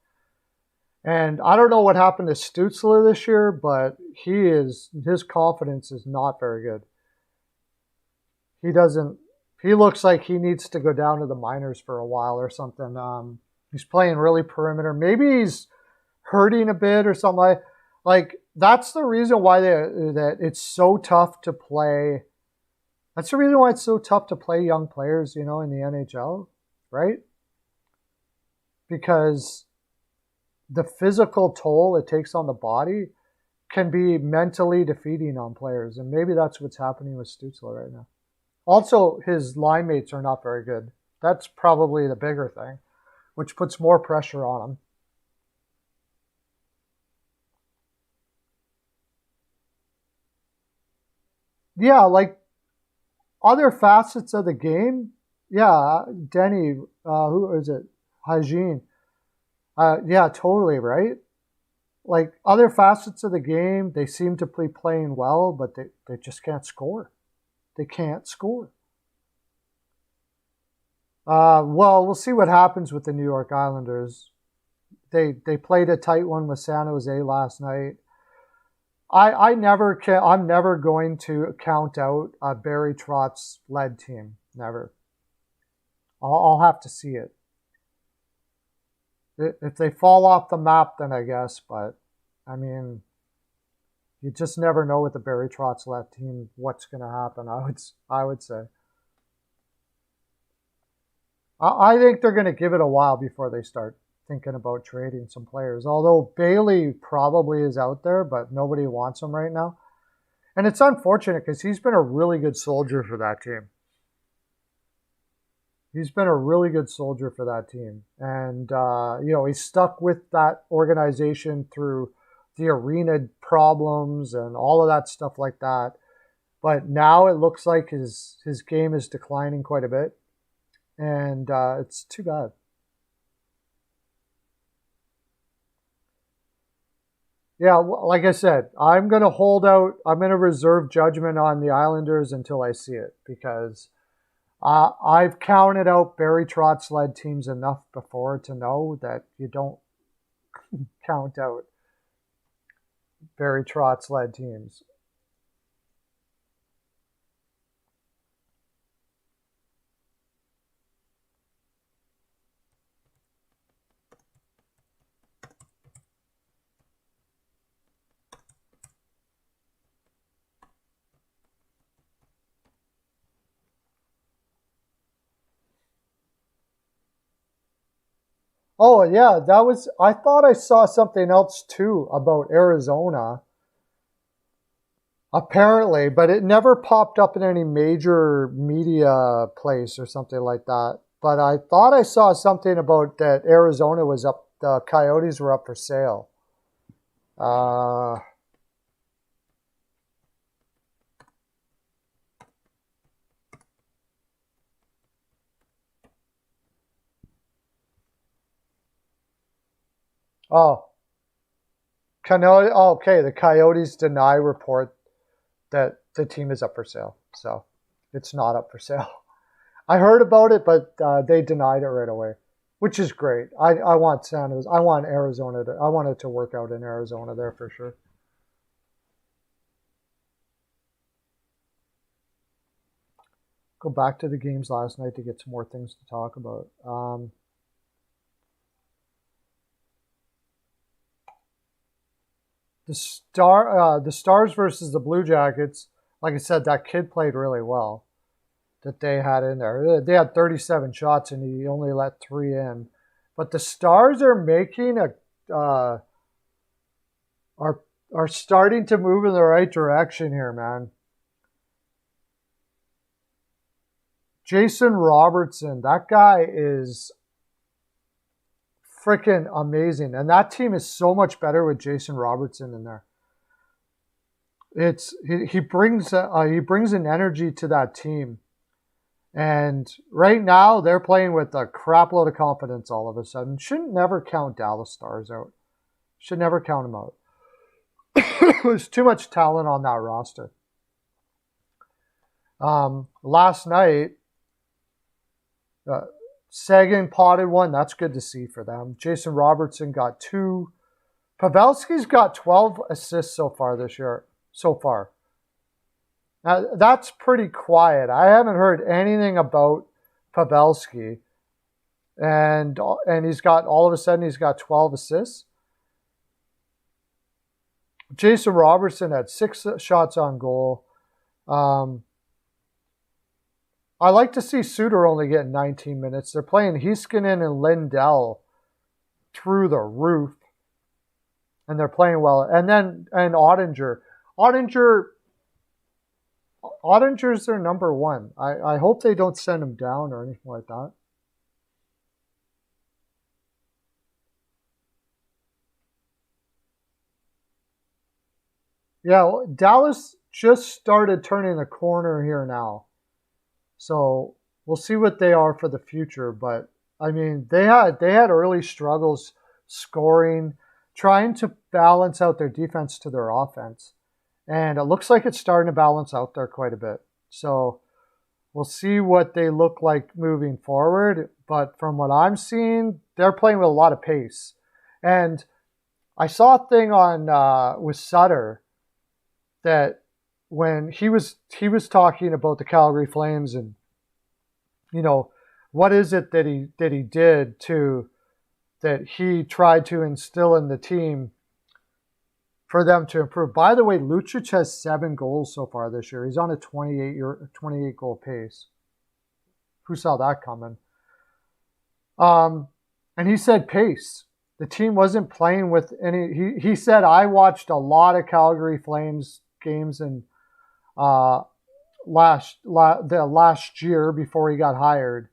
[SPEAKER 1] And I don't know what happened to Stützle this year, but his confidence is not very good. He looks like he needs to go down to the minors for a while or something. He's playing really perimeter. Maybe he's hurting a bit or something like that's the reason why that it's so tough to play. That's the reason why it's so tough to play young players, in the NHL, right? Because the physical toll it takes on the body can be mentally defeating on players. And maybe that's what's happening with Stützle right now. Also, his line mates are not very good. That's probably the bigger thing, which puts more pressure on him. Yeah, like other facets of the game. Yeah, Denny, who is it? Hygiene. Yeah, totally, right? Like other facets of the game, they seem to be playing well, but they just can't score. They can't score. Well, we'll see what happens with the New York Islanders. They played a tight one with San Jose last night. I'm never going to count out a Barry Trotz led team. Never. I'll have to see it. If they fall off the map, then I guess. But I mean, you just never know with the Barry Trotz led team what's going to happen. I would say. I think they're going to give it a while before they start thinking about trading some players. Although Bailey probably is out there, but nobody wants him right now. And it's unfortunate because he's been a really good soldier for that team. He's been a really good soldier for that team. And, he's stuck with that organization through the arena problems and all of that stuff like that. But now it looks like his game is declining quite a bit. And it's too bad. Yeah, like I said, I'm going to hold out. I'm going to reserve judgment on the Islanders until I see it because I've counted out Barry Trotz-led teams enough before to know that you don't count out Barry Trotz-led teams. Oh, yeah, I thought I saw something else too about Arizona. Apparently, but it never popped up in any major media place or something like that. But I thought I saw something about that Arizona was up, the Coyotes were up for sale. Oh, Coyote. Oh, okay, the Coyotes deny report that the team is up for sale. So it's not up for sale. I heard about it, but they denied it right away, which is great. I want San Jose. I want Arizona. I want it to work out in Arizona there for sure. Go back to the games last night to get some more things to talk about. The Stars versus the Blue Jackets. Like I said, that kid played really well. That they had in there. They had 37 shots and he only let 3 in. But the Stars are making are starting to move in the right direction here, man. Jason Robertson, that guy is freaking amazing, and that team is so much better with Jason Robertson in there. He brings an energy to that team. And right now, they're playing with a crap load of confidence all of a sudden. Shouldn't never count Dallas Stars out. Should never count them out. There's too much talent on that roster. Last night, Sagan potted one. That's good to see for them. Jason Robertson got 2. Pavelski's got 12 assists so far this year. So far. Now, that's pretty quiet. I haven't heard anything about Pavelski. And he's got, all of a sudden, he's got 12 assists. Jason Robertson had 6 shots on goal. I like to see Suter only getting 19 minutes. They're playing Heiskanen and Lindell through the roof. And they're playing well. And Ottinger. Ottinger's their number 1. I hope they don't send him down or anything like that. Yeah, Dallas just started turning the corner here now. So we'll see what they are for the future. But I mean, they had early struggles scoring, trying to balance out their defense to their offense. And it looks like it's starting to balance out there quite a bit. So we'll see what they look like moving forward. But from what I'm seeing, they're playing with a lot of pace. And I saw a thing on with Sutter that when he was talking about the Calgary Flames and, you know, what is it that he did that he tried to instill in the team for them to improve. By the way, Lucic has 7 goals so far this year. He's on a 28 goal pace. Who saw that coming? And he said pace. The team wasn't playing with any. He said, I watched a lot of Calgary Flames games in the last year before he got hired,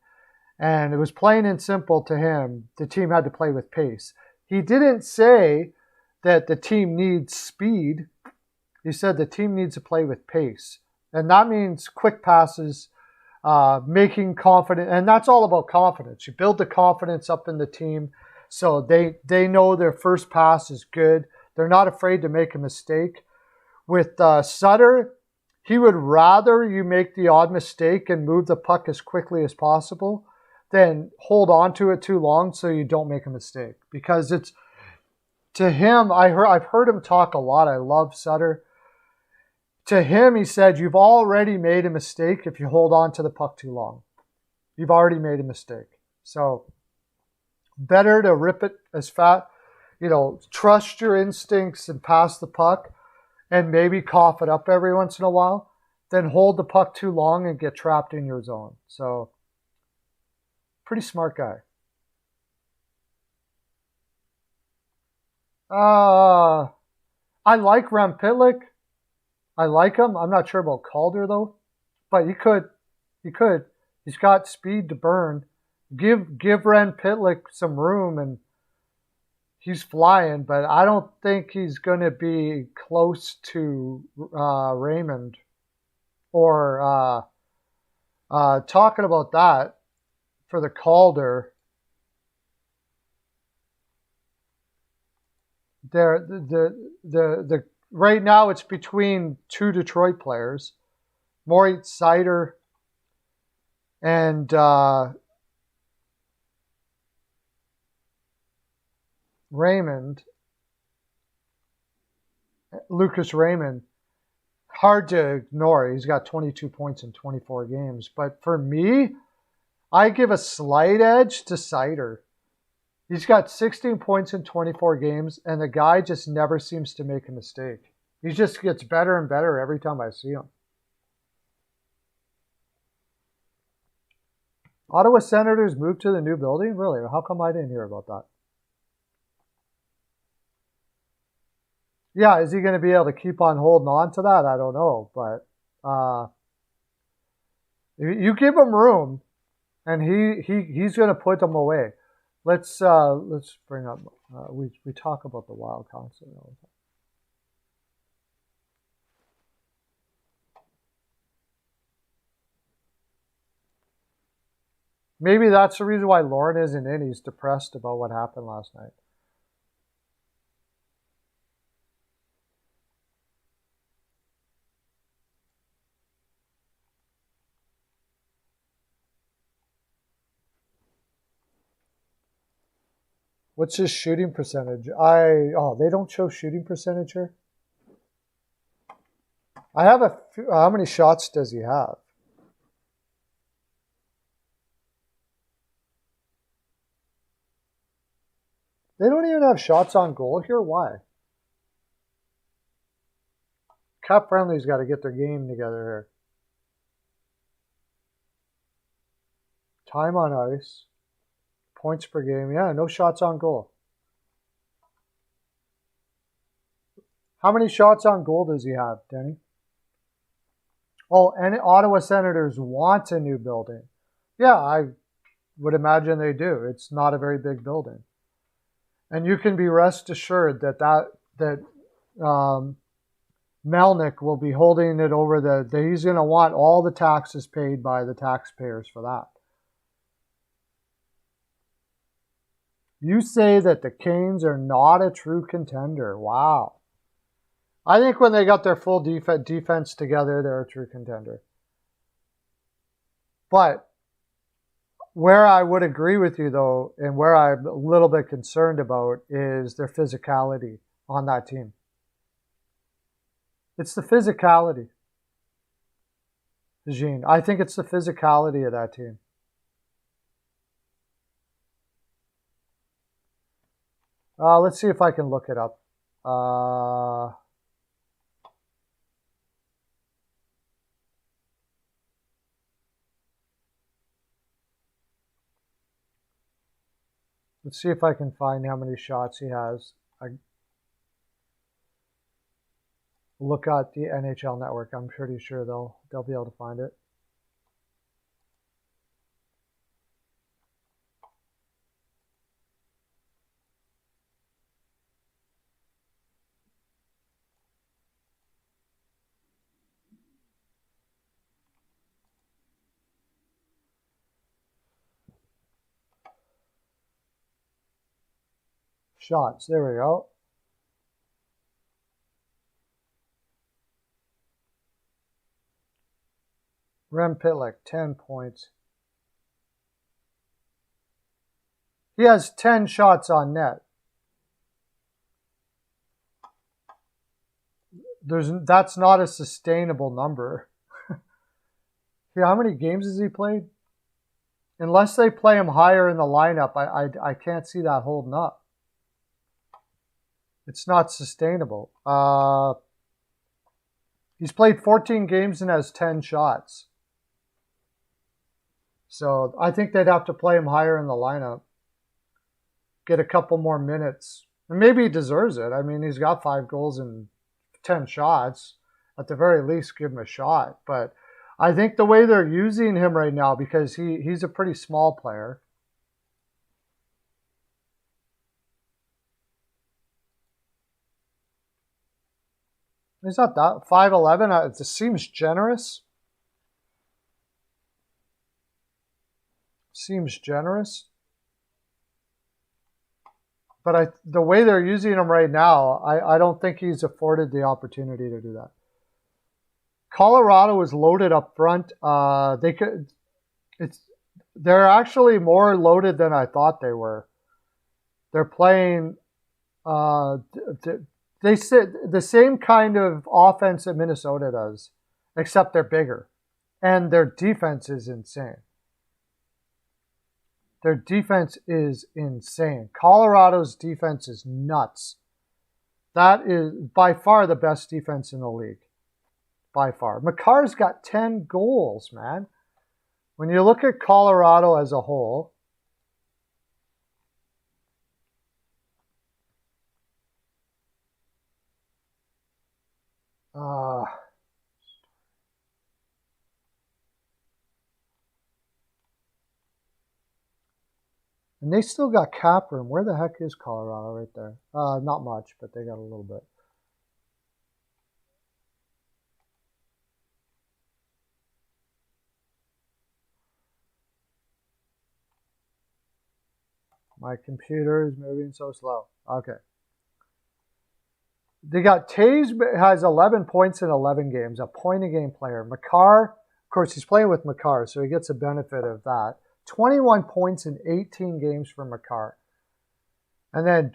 [SPEAKER 1] and it was plain and simple to him. The team had to play with pace. He didn't say that the team needs speed. He said the team needs to play with pace, and that means quick passes, making confident, and that's all about confidence. You build the confidence up in the team so they know their first pass is good. They're not afraid to make a mistake. With Sutter, he would rather you make the odd mistake and move the puck as quickly as possible than hold on to it too long so you don't make a mistake. Because it's, to him, I've heard him talk a lot. I love Sutter. To him, he said, you've already made a mistake if you hold on to the puck too long. You've already made a mistake. So better to rip it as fast, trust your instincts and pass the puck and maybe cough it up every once in a while, then hold the puck too long and get trapped in your zone. So, pretty smart guy. I like Rampitlick. I like him. I'm not sure about Calder, though. But he could. He's got speed to burn. Give Rampitlick some room, and he's flying, but I don't think he's going to be close to Raymond. Or talking about that for the Calder, the right now it's between two Detroit players, Moritz Seider and Raymond, Lucas Raymond. Hard to ignore. He's got 22 points in 24 games. But for me, I give a slight edge to Seider. He's got 16 points in 24 games, and the guy just never seems to make a mistake. He just gets better and better every time I see him. Ottawa Senators moved to the new building? Really? How come I didn't hear about that? Yeah, is he going to be able to keep on holding on to that? I don't know. But you give him room, and he's going to put them away. Let's bring up. We talk about the Wild constantly all the time. Maybe that's the reason why Lauren isn't in. He's depressed about what happened last night. What's his shooting percentage? They don't show shooting percentage here. I have a few, how many shots does he have? They don't even have shots on goal here. Why? Cap Friendly's got to get their game together here. Time on ice. Points per game. Yeah, no shots on goal. How many shots on goal does he have, Denny? Oh, and Ottawa Senators want a new building. Yeah, I would imagine they do. It's not a very big building. And you can be rest assured that Melnick will be holding it over he's going to want all the taxes paid by the taxpayers for that. You say that the Canes are not a true contender. Wow. I think when they got their full defense together, they're a true contender. But where I would agree with you, though, and where I'm a little bit concerned about is their physicality on that team. It's the physicality, Jean. I think it's the physicality of that team. Let's see if I can look it up. Let's see if I can find how many shots he has. Look at the NHL Network. I'm pretty sure they'll be able to find it. Shots. There we go. Rem Pitlick, 10 points. He has 10 shots on net. That's not a sustainable number. Yeah, how many games has he played? Unless they play him higher in the lineup, I can't see that holding up. It's not sustainable. He's played 14 games and has 10 shots. So I think they'd have to play him higher in the lineup. Get a couple more minutes. And maybe he deserves it. I mean, he's got 5 goals and 10 shots. At the very least, give him a shot. But I think the way they're using him right now, because he's a pretty small player. He's not that 5'11". It seems generous. Seems generous. But the way they're using him right now, I don't think he's afforded the opportunity to do that. Colorado is loaded up front. They're actually more loaded than I thought they were. They're playing they sit the same kind of offense that Minnesota does, except they're bigger, and their defense is insane. Their defense is insane. Colorado's defense is nuts. That is by far the best defense in the league. By far. Makar's got 10 goals, man. When you look at Colorado as a whole, and they still got cap room. Where the heck is Colorado right there? Not much, but they got a little bit. My computer is moving so slow. Okay. They got Taves has 11 points in 11 games, a point-a-game player. Makar, of course, he's playing with Makar, so he gets a benefit of that. 21 points in 18 games for Makar. And then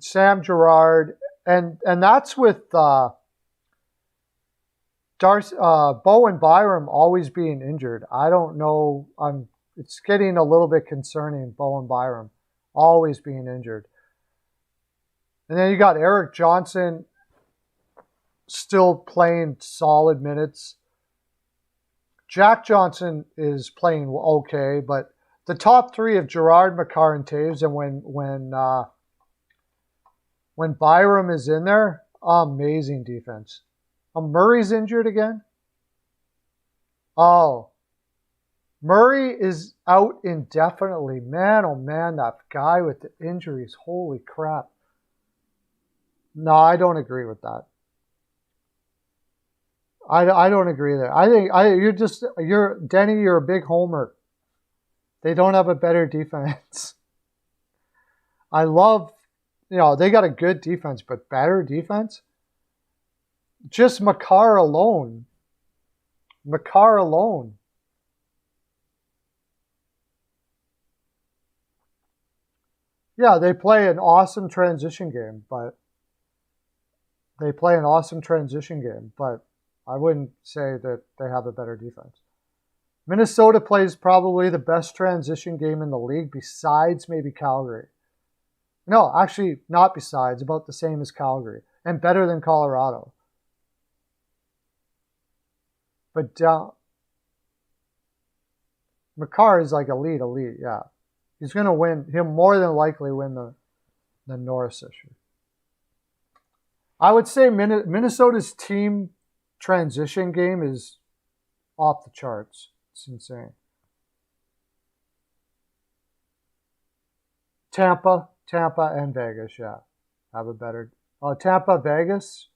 [SPEAKER 1] Sam Girard, and that's with Bo and Byram always being injured. I don't know. It's getting a little bit concerning, Bo and Byram always being injured. And then you got Eric Johnson still playing solid minutes. Jack Johnson is playing okay, but the top three of Girard, Makar, and Taves, and when Byram is in there, amazing defense. Murray's injured again? Oh. Murray is out indefinitely. Man, oh man, that guy with the injuries. Holy crap. No, I don't agree with that. I don't agree there. I think Denny, you're a big homer. They don't have a better defense. I love, they got a good defense, but better defense? Just Makar alone. Makar alone. Yeah, they play an awesome transition game, but I wouldn't say that they have a better defense. Minnesota plays probably the best transition game in the league besides maybe Calgary. No, actually not besides, about the same as Calgary and better than Colorado. But Makar is like elite, yeah. He's going to win. He'll more than likely win the Norris issue. I would say Minnesota's team transition game is off the charts. It's insane. Tampa, and Vegas, yeah, have a better. Tampa, Vegas.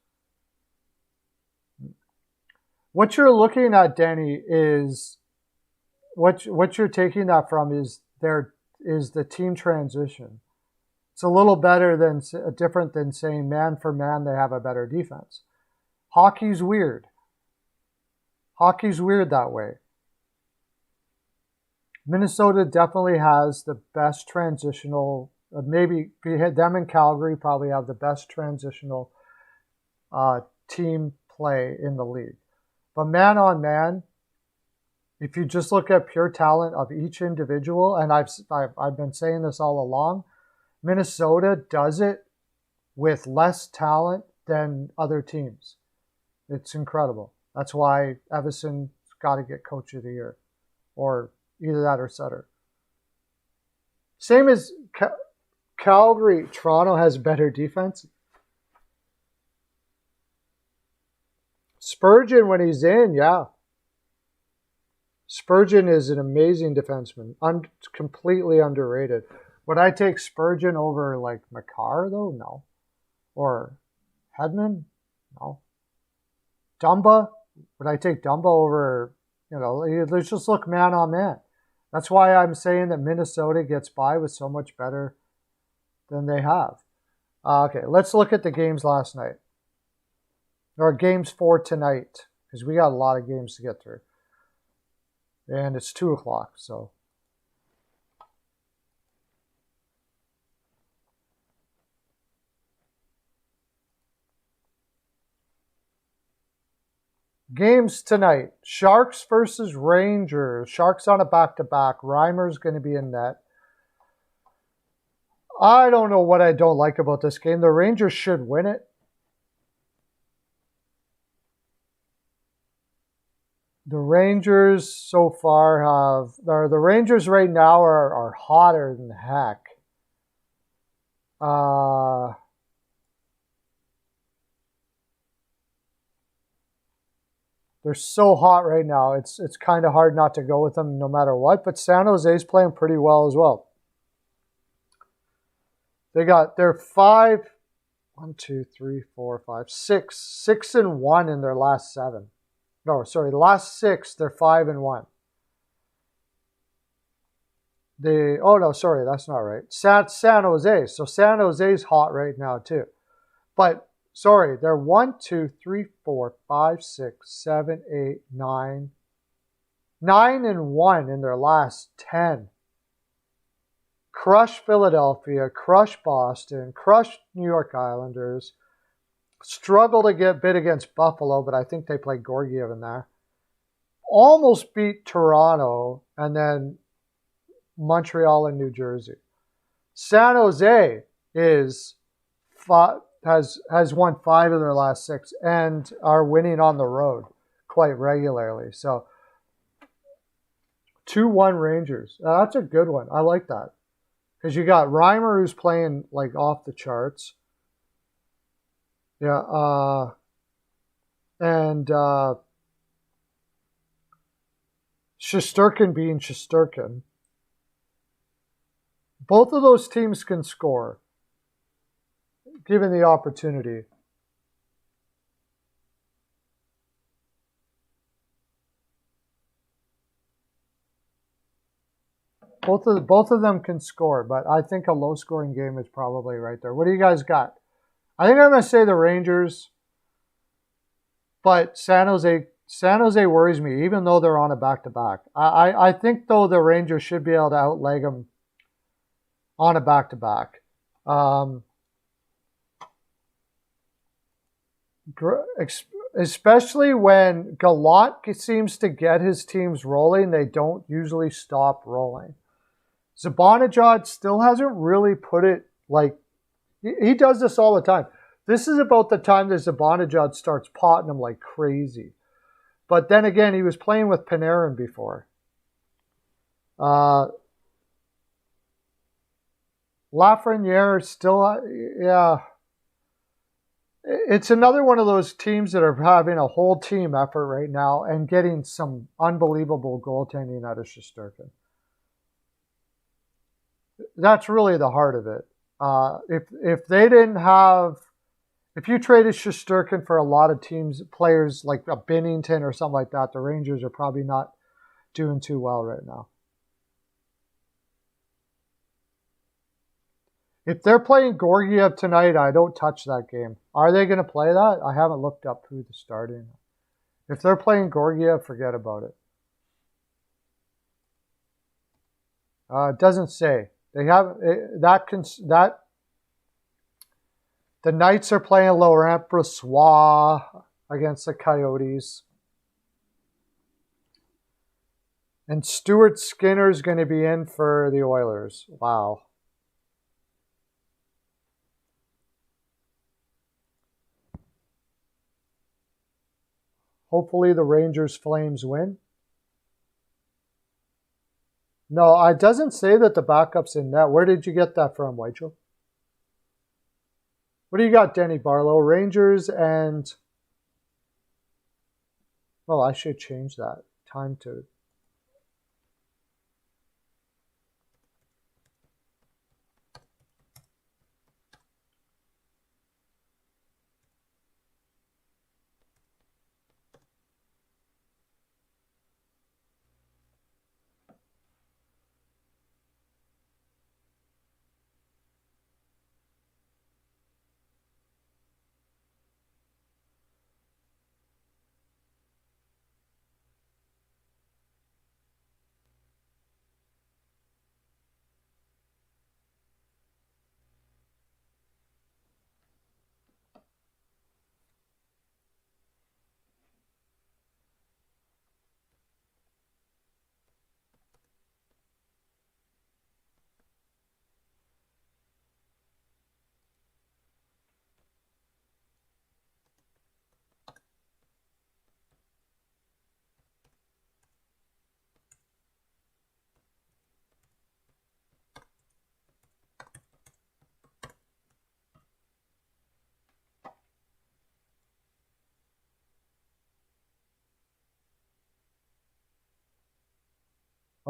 [SPEAKER 1] What you're looking at, Denny, is what you're taking that from is the team transition. It's a little better than different than saying man for man they have a better defense. Hockey's weird. Hockey's weird that way. Minnesota definitely has the best transitional. Maybe them and Calgary probably have the best transitional team play in the league. But man on man, if you just look at pure talent of each individual, and I've been saying this all along, Minnesota does it with less talent than other teams. It's incredible. That's why Evanson's got to get Coach of the Year, or either that or Sutter. Same as Calgary. Toronto has better defense. Spurgeon, when he's in, yeah. Spurgeon is an amazing defenseman, completely underrated. Would I take Spurgeon over like Makar though? No. Or Hedman? No. Dumba? Would I take Dumba over? Let's just look man on man. That's why I'm saying that Minnesota gets by with so much better than they have. Okay, let's look at the games last night. Or games for tonight, because we got a lot of games to get through. And it's 2 o'clock, so. Games tonight. Sharks versus Rangers. Sharks on a back-to-back. Reimer's going to be in net. I don't know what I don't like about this game. The Rangers should win it. The Rangers so far have... The Rangers right now are hotter than heck. They're so hot right now. It's kind of hard not to go with them no matter what. But San Jose's playing pretty well as well. They're 5, 1, 2, 3, 4, 5, 6, 6-1 in their last 7. No, sorry, the last 6 they're 5-1. Oh no, sorry, that's not right. San Jose. So San Jose's hot right now too. But sorry, they're 1, 2, 3, 4, 5, 6, 7, 8, 9. 9-1 in their last 10. Crushed Philadelphia, crushed Boston, crushed New York Islanders. Struggled to get bid against Buffalo, but I think they played Georgiev in there. Almost beat Toronto, and then Montreal and New Jersey. San Jose has won 5 of their last 6 and are winning on the road quite regularly. So 2-1 Rangers. That's a good one. I like that. Because you got Reimer who's playing like off the charts. Yeah, and Shesterkin being Shesterkin. Both of those teams can score, given the opportunity. Both of them can score, but I think a low-scoring game is probably right there. What do you guys got? I think I'm going to say the Rangers, but San Jose worries me, even though they're on a back-to-back. I think, though, the Rangers should be able to outleg them on a back-to-back. Especially when Gallant seems to get his teams rolling, they don't usually stop rolling. Zibanejad still hasn't really put it like... He does this all the time. This is about the time that Zibanejad starts potting him like crazy. But then again, he was playing with Panarin before. Lafreniere still... yeah. It's another one of those teams that are having a whole team effort right now and getting some unbelievable goaltending out of Shesterkin. That's really the heart of it. If they didn't have, if you traded Shesterkin for a lot of players like a Binnington or something like that, the Rangers are probably not doing too well right now. If they're playing Georgiev tonight, I don't touch that game. Are they going to play that? I haven't looked up who the starting. If they're playing Georgiev, forget about it. It doesn't say. They have the Knights are playing Laurent Brossoit against the Coyotes. And Stuart Skinner's going to be in for the Oilers. Wow. Hopefully the Rangers Flames win. No, it doesn't say that the backup's in net. Where did you get that from, Weichel? What do you got, Denny Barlow? Rangers and... well, I should change that. Time to...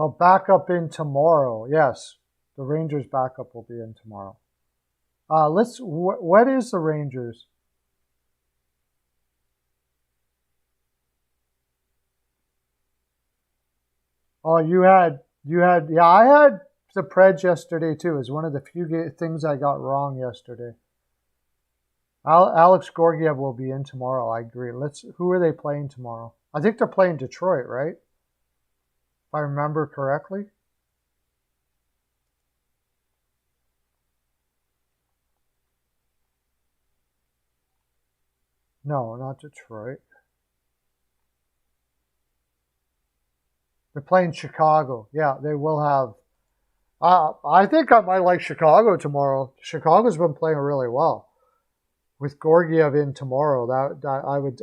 [SPEAKER 1] Oh, backup in tomorrow. Yes, the Rangers backup will be in tomorrow. What is the Rangers? Oh, yeah, I had the Preds yesterday too. It was one of the few things I got wrong yesterday. Alex Gorgiev will be in tomorrow. I agree. Who are they playing tomorrow? I think they're playing Detroit, right? If I remember correctly. No, not Detroit. They're playing Chicago. Yeah, they will have. I think I might like Chicago tomorrow. Chicago's been playing really well. With Gorgiev in tomorrow,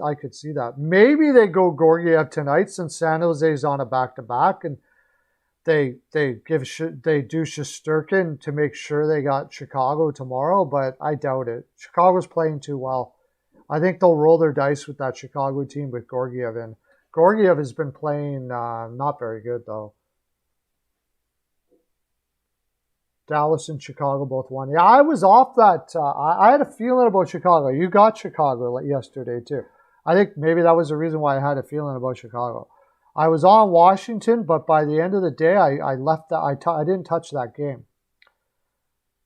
[SPEAKER 1] I could see that. Maybe they go Gorgiev tonight since San Jose's on a back-to-back, and they do Shesterkin to make sure they got Chicago tomorrow. But I doubt it. Chicago's playing too well. I think they'll roll their dice with that Chicago team with Gorgiev in. Gorgiev has been playing not very good though. Dallas and Chicago both won. Yeah, I was off that. I had a feeling about Chicago. You got Chicago yesterday too. I think maybe that was the reason why I had a feeling about Chicago. I was on Washington, but by the end of the day, I left that. I didn't touch that game,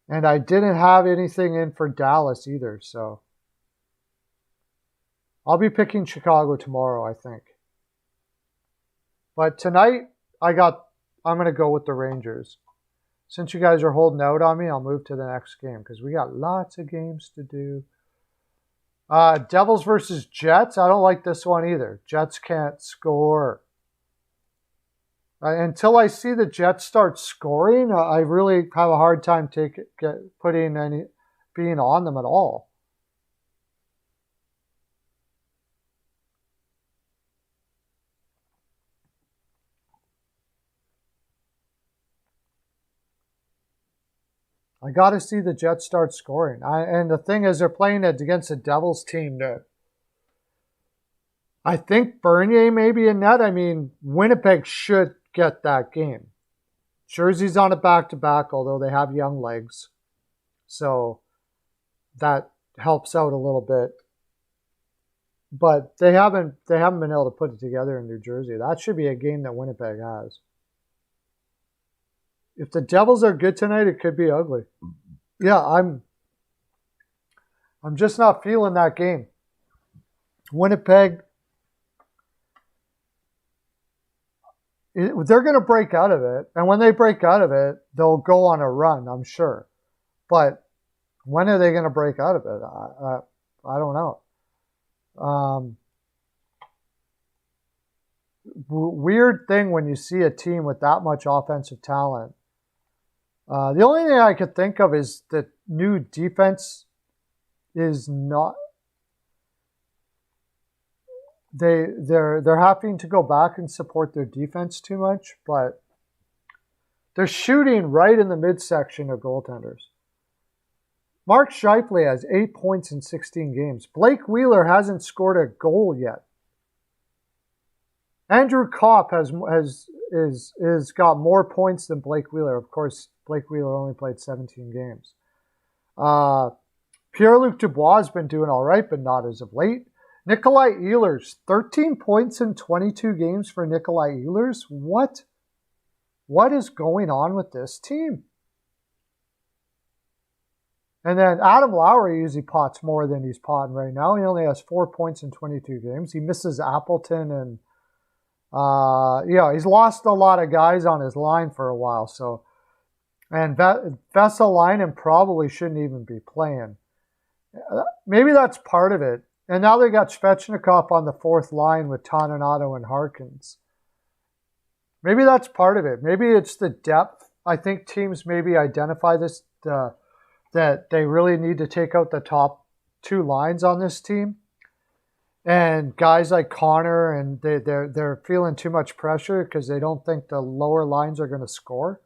[SPEAKER 1] and I didn't have anything in for Dallas either. So I'll be picking Chicago tomorrow, I think. But tonight, I'm going to go with the Rangers. Since you guys are holding out on me, I'll move to the next game because we got lots of games to do. Devils versus Jets. I don't like this one either. Jets can't score. Until I see the Jets start scoring, I really have a hard time being on them at all. I got to see the Jets start scoring. And the thing is, they're playing it against a Devils team that I think Bernier may be in net. I mean, Winnipeg should get that game. Jersey's on a back-to-back, although they have young legs. So that helps out a little bit. But they haven't been able to put it together in New Jersey. That should be a game that Winnipeg has. If the Devils are good tonight, it could be ugly. Yeah, I'm just not feeling that game. Winnipeg, they're going to break out of it. And when they break out of it, they'll go on a run, I'm sure. But when are they going to break out of it? I don't know. Weird thing when you see a team with that much offensive talent. The only thing I could think of is that new defense is not. They're having to go back and support their defense too much, but they're shooting right in the midsection of goaltenders. Mark Scheifele has 8 points in 16 games. Blake Wheeler hasn't scored a goal yet. Andrew Kopp has got more points than Blake Wheeler. Of course, Blake Wheeler only played 17 games. Pierre-Luc Dubois has been doing all right, but not as of late. Nikolai Ehlers, 13 points in 22 games for Nikolai Ehlers. What is going on with this team? And then Adam Lowry usually pots more than he's potting right now. He only has 4 points in 22 games. He misses Appleton and he's lost a lot of guys on his line for a while. So, and Vesalainen probably shouldn't even be playing. Maybe that's part of it. And now they got Svechnikov on the fourth line with Toninato and Harkins. Maybe that's part of it. Maybe it's the depth. I think teams maybe identify this that they really need to take out the top two lines on this team. And guys like Connor, and they're feeling too much pressure because they don't think the lower lines are going to score.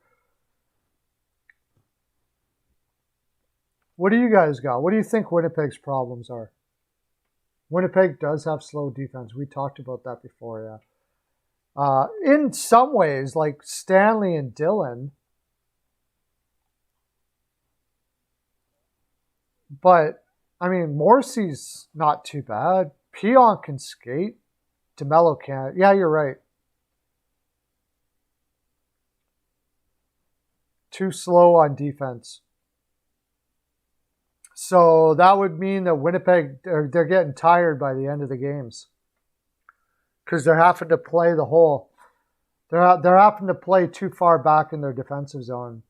[SPEAKER 1] What do you guys got? What do you think Winnipeg's problems are? Winnipeg does have slow defense. We talked about that before, yeah. In some ways, like Stanley and Dylan. But, I mean, Morrissey's not too bad. Pionk can skate. DeMello can't. Yeah, you're right. Too slow on defense. So that would mean that Winnipeg, they're getting tired by the end of the games. Because they're having to play the whole. They're having to play too far back in their defensive zone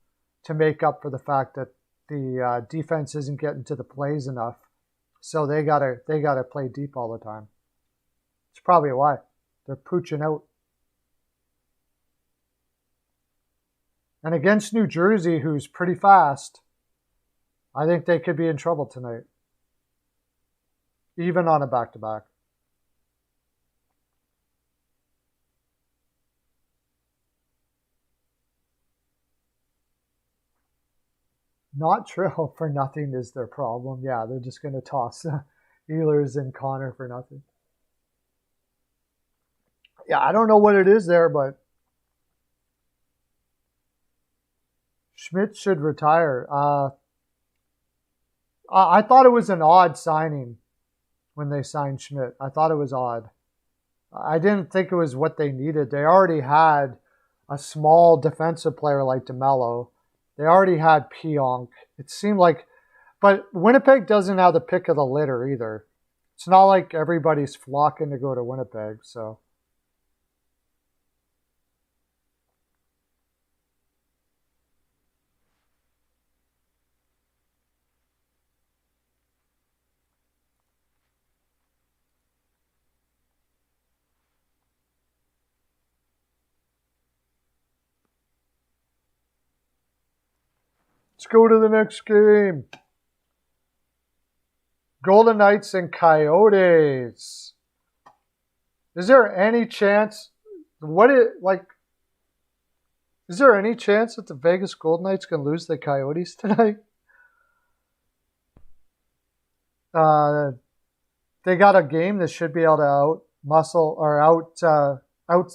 [SPEAKER 1] to make up for the fact that the defense isn't getting to the plays enough. So they gotta play deep all the time. It's probably why they're pooching out. And against New Jersey, who's pretty fast, I think they could be in trouble tonight, even on a back-to-back. Not Trill for nothing is their problem. Yeah, they're just going to toss Ehlers and Connor for nothing. Yeah, I don't know what it is there, but Schmidt should retire. I thought it was an odd signing when they signed Schmidt. I thought it was odd. I didn't think it was what they needed. They already had a small defensive player like DeMello. They already had Pionk. It seemed like, but Winnipeg doesn't have the pick of the litter either. It's not like everybody's flocking to go to Winnipeg, so. Let's go to the next game. Golden Knights and Coyotes. Is there any chance? Is there any chance that the Vegas Golden Knights can lose the Coyotes tonight? They got a game that should be able to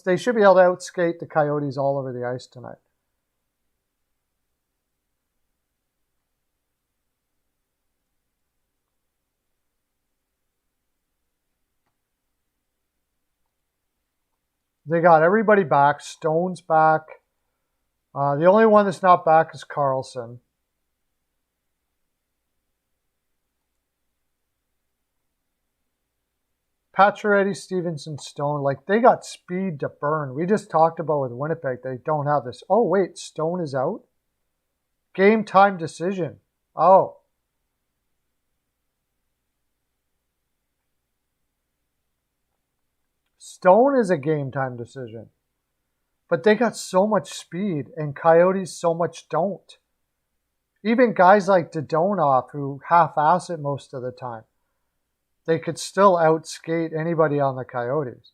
[SPEAKER 1] they should be able to outskate the Coyotes all over the ice tonight. They got everybody back. Stone's back. The only one that's not back is Carlson. Pacioretty, Stevenson, Stone, like they got speed to burn. We just talked about with Winnipeg, they don't have this. Oh, wait, Stone is out? Game time decision. Oh. Stone is a game time decision. But they got so much speed, and Coyotes so much don't. Even guys like Dodonov, who half-ass it most of the time, they could still outskate anybody on the Coyotes.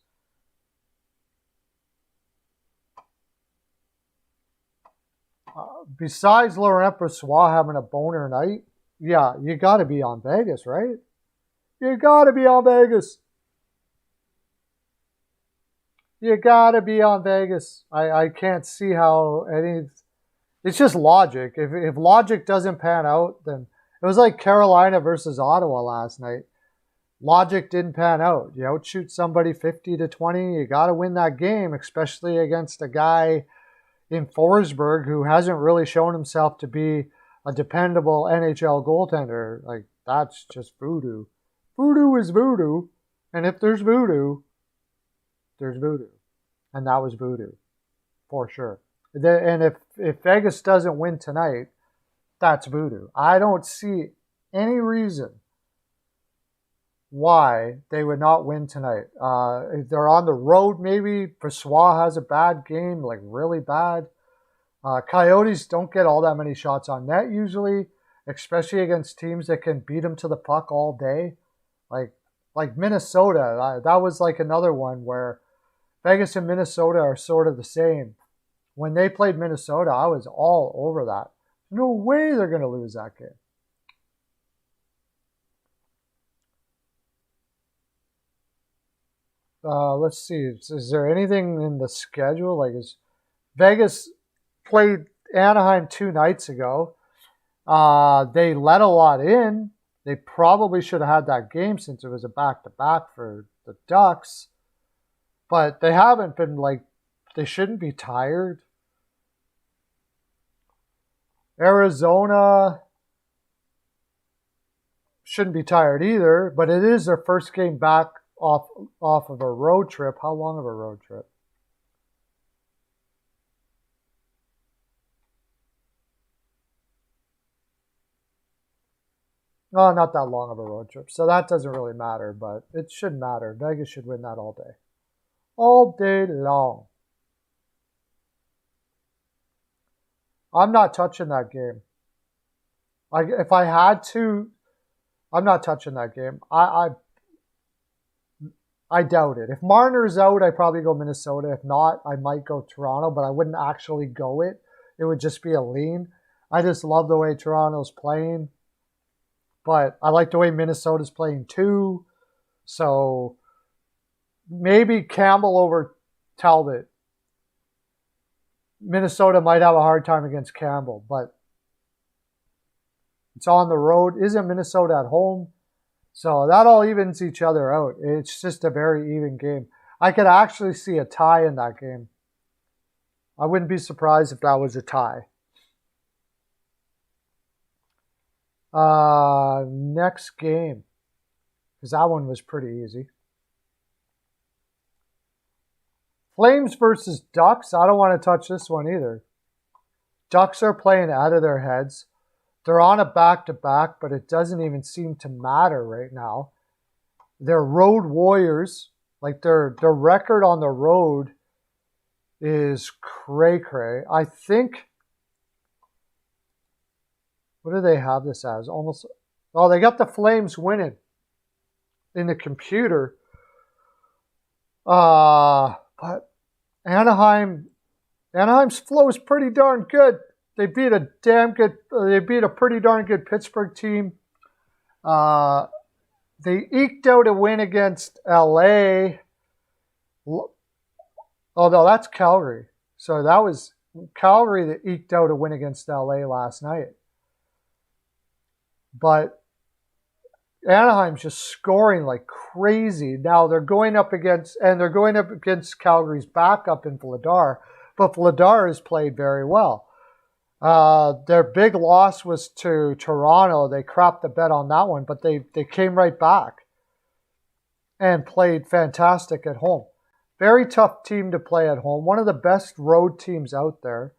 [SPEAKER 1] Besides Laurent Brossoit having a boner night, yeah, you got to be on Vegas, right? You got to be on Vegas. You got to be on Vegas. I can't see how any... It's just logic. If logic doesn't pan out, then... It was like Carolina versus Ottawa last night. Logic didn't pan out. You outshoot somebody 50-20, you got to win that game, especially against a guy in Forsberg who hasn't really shown himself to be a dependable NHL goaltender. Like, that's just voodoo. Voodoo is voodoo. And if there's voodoo, there's voodoo. And that was voodoo, for sure. And if Vegas doesn't win tonight, that's voodoo. I don't see any reason why they would not win tonight. They're on the road, maybe. Brossoit has a bad game, like really bad. Coyotes don't get all that many shots on net usually, especially against teams that can beat them to the puck all day. Like Minnesota, that was like another one where Vegas and Minnesota are sort of the same. When they played Minnesota, I was all over that. No way they're going to lose that game. let's see. Is there anything in the schedule? Like, is Vegas played Anaheim 2 nights ago? They let a lot in. They probably should have had that game since it was a back-to-back for the Ducks. But they haven't been like, they shouldn't be tired. Arizona shouldn't be tired either, but it is their first game back off of a road trip. How long of a road trip? Oh, not that long of a road trip. So that doesn't really matter, but it should matter. Vegas should win that all day. All day long. I'm not touching that game. If I had to, I'm not touching that game. I doubt it. If Marner's out, I'd probably go Minnesota. If not, I might go Toronto, but I wouldn't actually go it. It would just be a lean. I just love the way Toronto's playing. But I like the way Minnesota's playing too. So maybe Campbell over Talbot. Minnesota might have a hard time against Campbell, but it's on the road. Isn't Minnesota at home? So that all evens each other out. It's just a very even game. I could actually see a tie in that game. I wouldn't be surprised if that was a tie. Next game, because that one was pretty easy. Flames versus Ducks. I don't want to touch this one either. Ducks are playing out of their heads. They're on a back-to-back, but it doesn't even seem to matter right now. They're road warriors. Like their record on the road is cray-cray. I think, what do they have this as? Almost, oh, they got the Flames winning in the computer. But Anaheim's flow is pretty darn good. They beat a pretty darn good Pittsburgh team. They eked out a win against LA. Oh no, that's Calgary. So that was Calgary that eked out a win against LA last night. But Anaheim's just scoring like crazy. Now they're going up against Calgary's backup in Vladar, but Vladar has played very well. Their big loss was to Toronto. They crapped the bet on that one, but they came right back and played fantastic at home. Very tough team to play at home. One of the best road teams out there.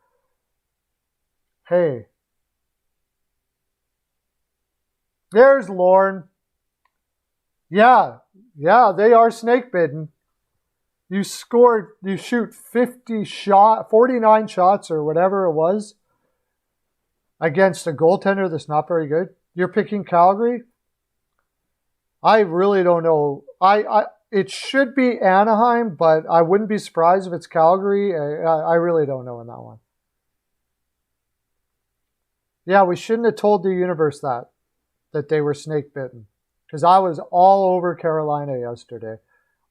[SPEAKER 1] Hey. There's Lorne. Yeah, they are snake bitten. You shoot 49 shots or whatever it was against a goaltender that's not very good. You're picking Calgary? I really don't know. It should be Anaheim, but I wouldn't be surprised if it's Calgary. I really don't know in that one. Yeah, we shouldn't have told the universe that they were snake bitten. Because I was all over Carolina yesterday.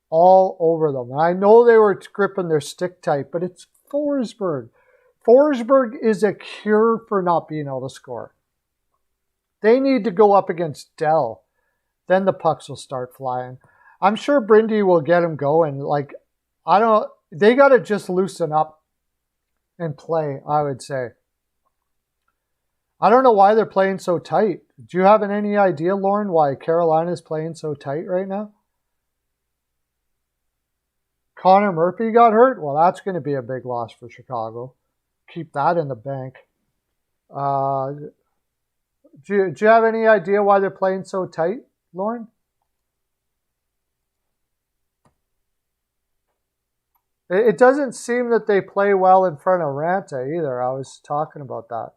[SPEAKER 1] All over them. And I know they were gripping their stick tight, but it's Forsberg. Forsberg is a cure for not being able to score. They need to go up against Dell. Then the pucks will start flying. I'm sure Brindy will get him going. They got to just loosen up and play, I would say. I don't know why they're playing so tight. Do you have any idea, Lauren, why Carolina is playing so tight right now? Connor Murphy got hurt? Well, that's going to be a big loss for Chicago. Keep that in the bank. Do you have any idea why they're playing so tight, Lauren? It doesn't seem that they play well in front of Ranta either. I was talking about that.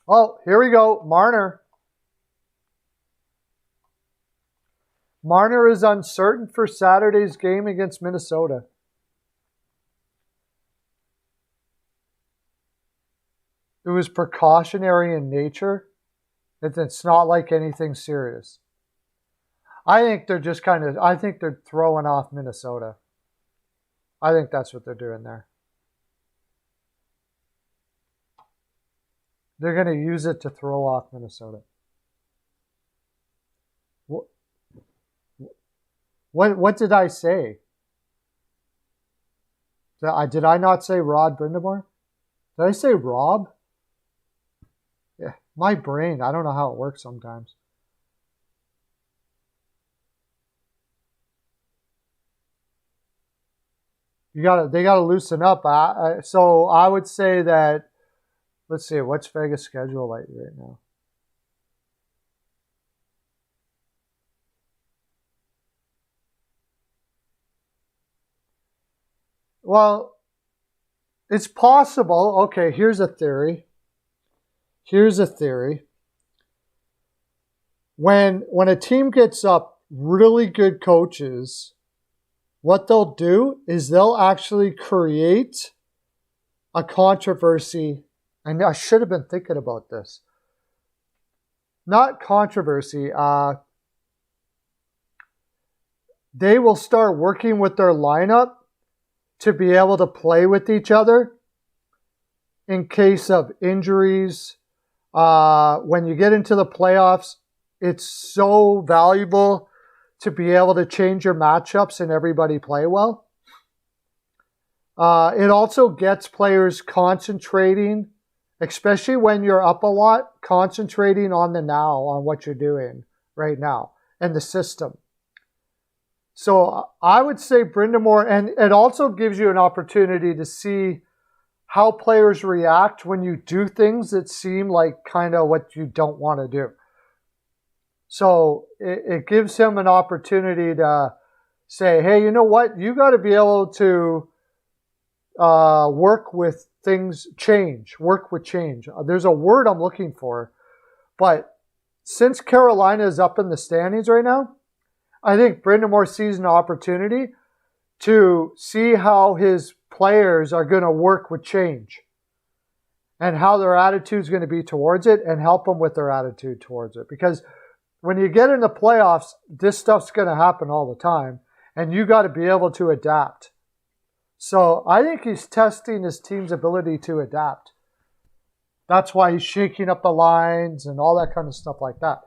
[SPEAKER 1] Oh, here we go. Marner. Marner is uncertain for Saturday's game against Minnesota. it was precautionary in nature. It's not like anything serious. I think they're just I think they're throwing off Minnesota. I think that's what they're doing there. They're going to use it to throw off Minnesota. What did I say? Did I not say Rod Brindamore? Did I say Rob? Yeah, my brain. I don't know how it works sometimes. They gotta loosen up. So I would say that. Let's see, what's Vegas' schedule like right now? Well, it's possible. Okay, here's a theory. When a team gets up really good coaches, what they'll do is they'll actually create a controversy. And I should have been thinking about this. Not controversy. They will start working with their lineup to be able to play with each other in case of injuries. When you get into the playoffs, it's so valuable to be able to change your matchups and everybody play well. It also gets players concentrating, especially when you're up a lot, concentrating on the now, on what you're doing right now and the system. So I would say Brindamore, and it also gives you an opportunity to see how players react when you do things that seem like kind of what you don't want to do. So it gives him an opportunity to say, hey, you know what? You got to be able to work with things, work with change. There's a word I'm looking for. But since Carolina is up in the standings right now, I think Brindamore sees an opportunity to see how his players are going to work with change and how their attitude is going to be towards it and help them with their attitude towards it. Because when you get in the playoffs, this stuff's going to happen all the time, and you got to be able to adapt. So I think he's testing his team's ability to adapt. That's why he's shaking up the lines and all that kind of stuff like that.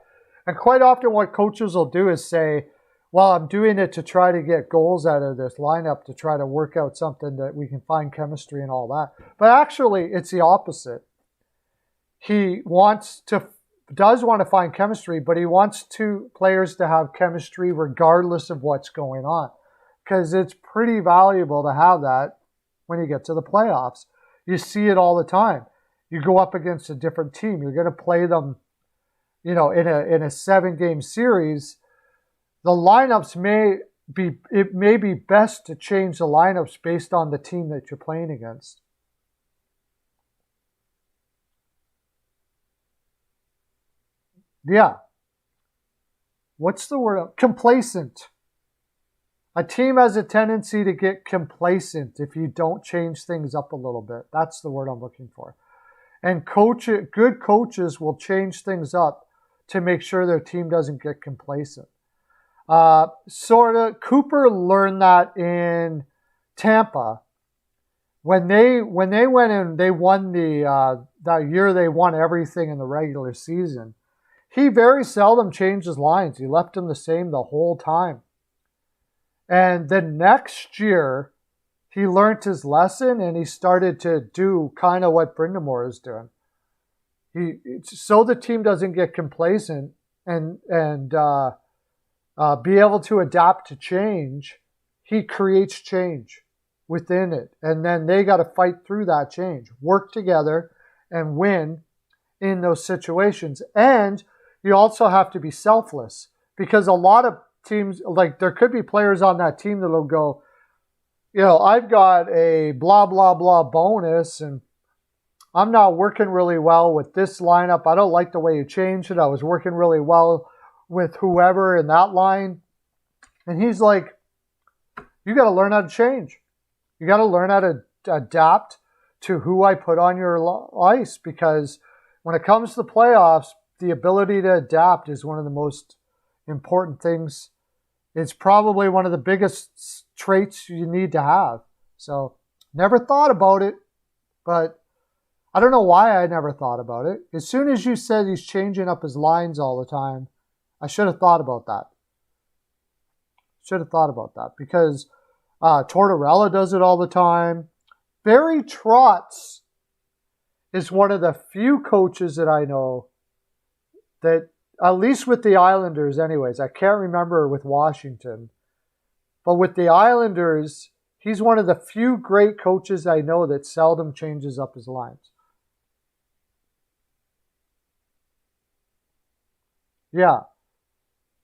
[SPEAKER 1] And quite often what coaches will do is say, well, I'm doing it to try to get goals out of this lineup, to try to work out something that we can find chemistry and all that. But actually, it's the opposite. He does want to find chemistry, but he wants two players to have chemistry regardless of what's going on. Because it's pretty valuable to have that when you get to the playoffs. You see it all the time. You go up against a different team. You're going to play them, in a 7-game series. The lineups may be best to change the lineups based on the team that you're playing against. Yeah. What's the word? Complacent. A team has a tendency to get complacent if you don't change things up a little bit. That's the word I'm looking for. And good coaches will change things up to make sure their team doesn't get complacent. Cooper learned that in Tampa when they went and they won that year. They won everything in the regular season. He very seldom changed his lines. He left them the same the whole time. And the next year, he learned his lesson and he started to do kind of what Brindamore is doing. So the team doesn't get complacent and be able to adapt to change. He creates change within it, and then they got to fight through that change, work together, and win in those situations. And you also have to be selfless, because a lot of teams, like there could be players on that team that will go, I've got a blah, blah, blah bonus, and I'm not working really well with this lineup. I don't like the way you changed it. I was working really well with whoever in that line. And he's like, you got to learn how to change. You got to learn how to adapt to who I put on your ice, because when it comes to the playoffs, the ability to adapt is one of the most important things. It's probably one of the biggest traits you need to have. So never thought about it, but I don't know why I never thought about it. As soon as you said he's changing up his lines all the time, I should have thought about that. Because Tortorella does it all the time. Barry Trotz is one of the few coaches that I know that, at least with the Islanders anyways, I can't remember with Washington, but with the Islanders, he's one of the few great coaches I know that seldom changes up his lines. Yeah.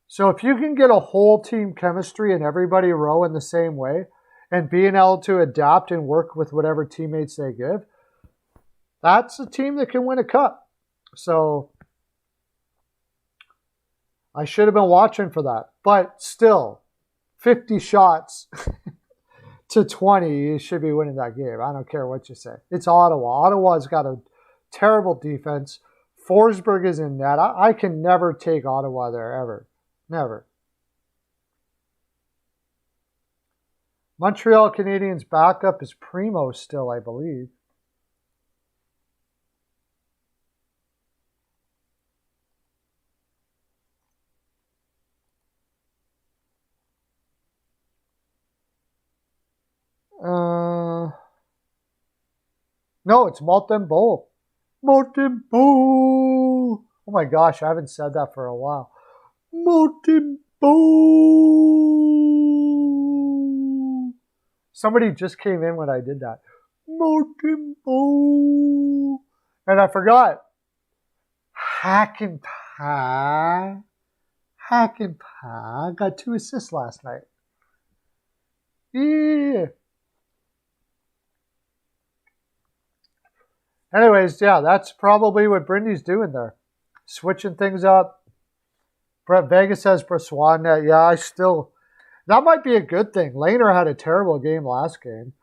[SPEAKER 1] So if you can get a whole team chemistry and everybody row in the same way and being able to adapt and work with whatever teammates they give, that's a team that can win a cup. So I should have been watching for that. But still, 50 shots to 20, you should be winning that game. I don't care what you say. It's Ottawa. Ottawa's got a terrible defense. Forsberg is in net. I can never take Ottawa there, ever. Never. Montreal Canadiens backup is Primo still, I believe. No, it's Molten Bowl. Molten Bowl. Oh my gosh, I haven't said that for a while. Molten Bowl. Somebody just came in when I did that. Molten Bowl. And I forgot. Hack and Pie. Got 2 assists last night. Yeah. Anyways, yeah, that's probably what Brindy's doing there. Switching things up. Brett Vegas has Brossoit net. Yeah, that might be a good thing. Lehner had a terrible game last game.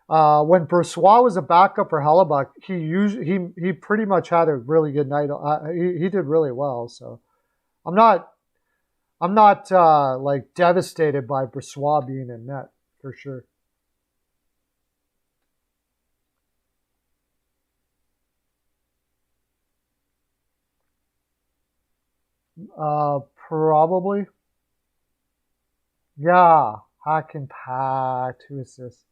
[SPEAKER 1] When Brossoit was a backup for Hellebuck, he pretty much had a really good night. He did really well. So I'm not like devastated by Brossoit being in net for sure. Probably. Yeah, Hack and Pie, 2 assists.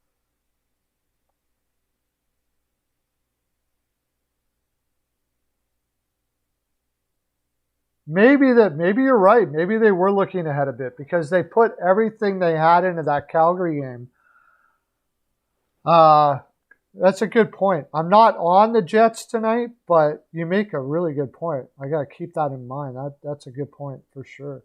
[SPEAKER 1] Maybe you're right. Maybe they were looking ahead a bit because they put everything they had into that Calgary game. That's a good point. I'm not on the Jets tonight, but you make a really good point. I got to keep that in mind. That's a good point for sure.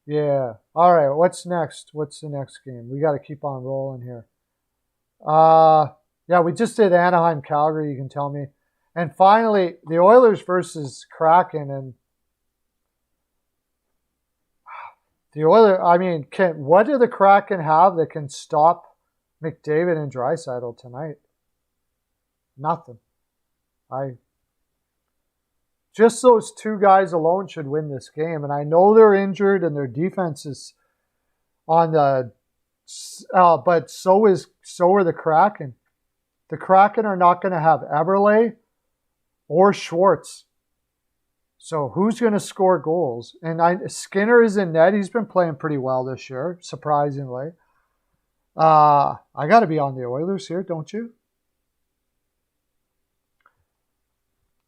[SPEAKER 1] Yeah. All right. What's next? What's the next game? We got to keep on rolling here. Yeah, we just did Anaheim, Calgary, you can tell me. And finally, the Oilers versus Kraken. And the Oilers, I mean, what do the Kraken have that can stop McDavid and Draisaitl tonight? Nothing. Just those 2 guys alone should win this game. And I know they're injured and their defense is on the, but so are the Kraken. The Kraken are not going to have Eberle or Schwartz. So who's going to score goals? And Skinner is in net. He's been playing pretty well this year, surprisingly. I got to be on the Oilers here, don't you?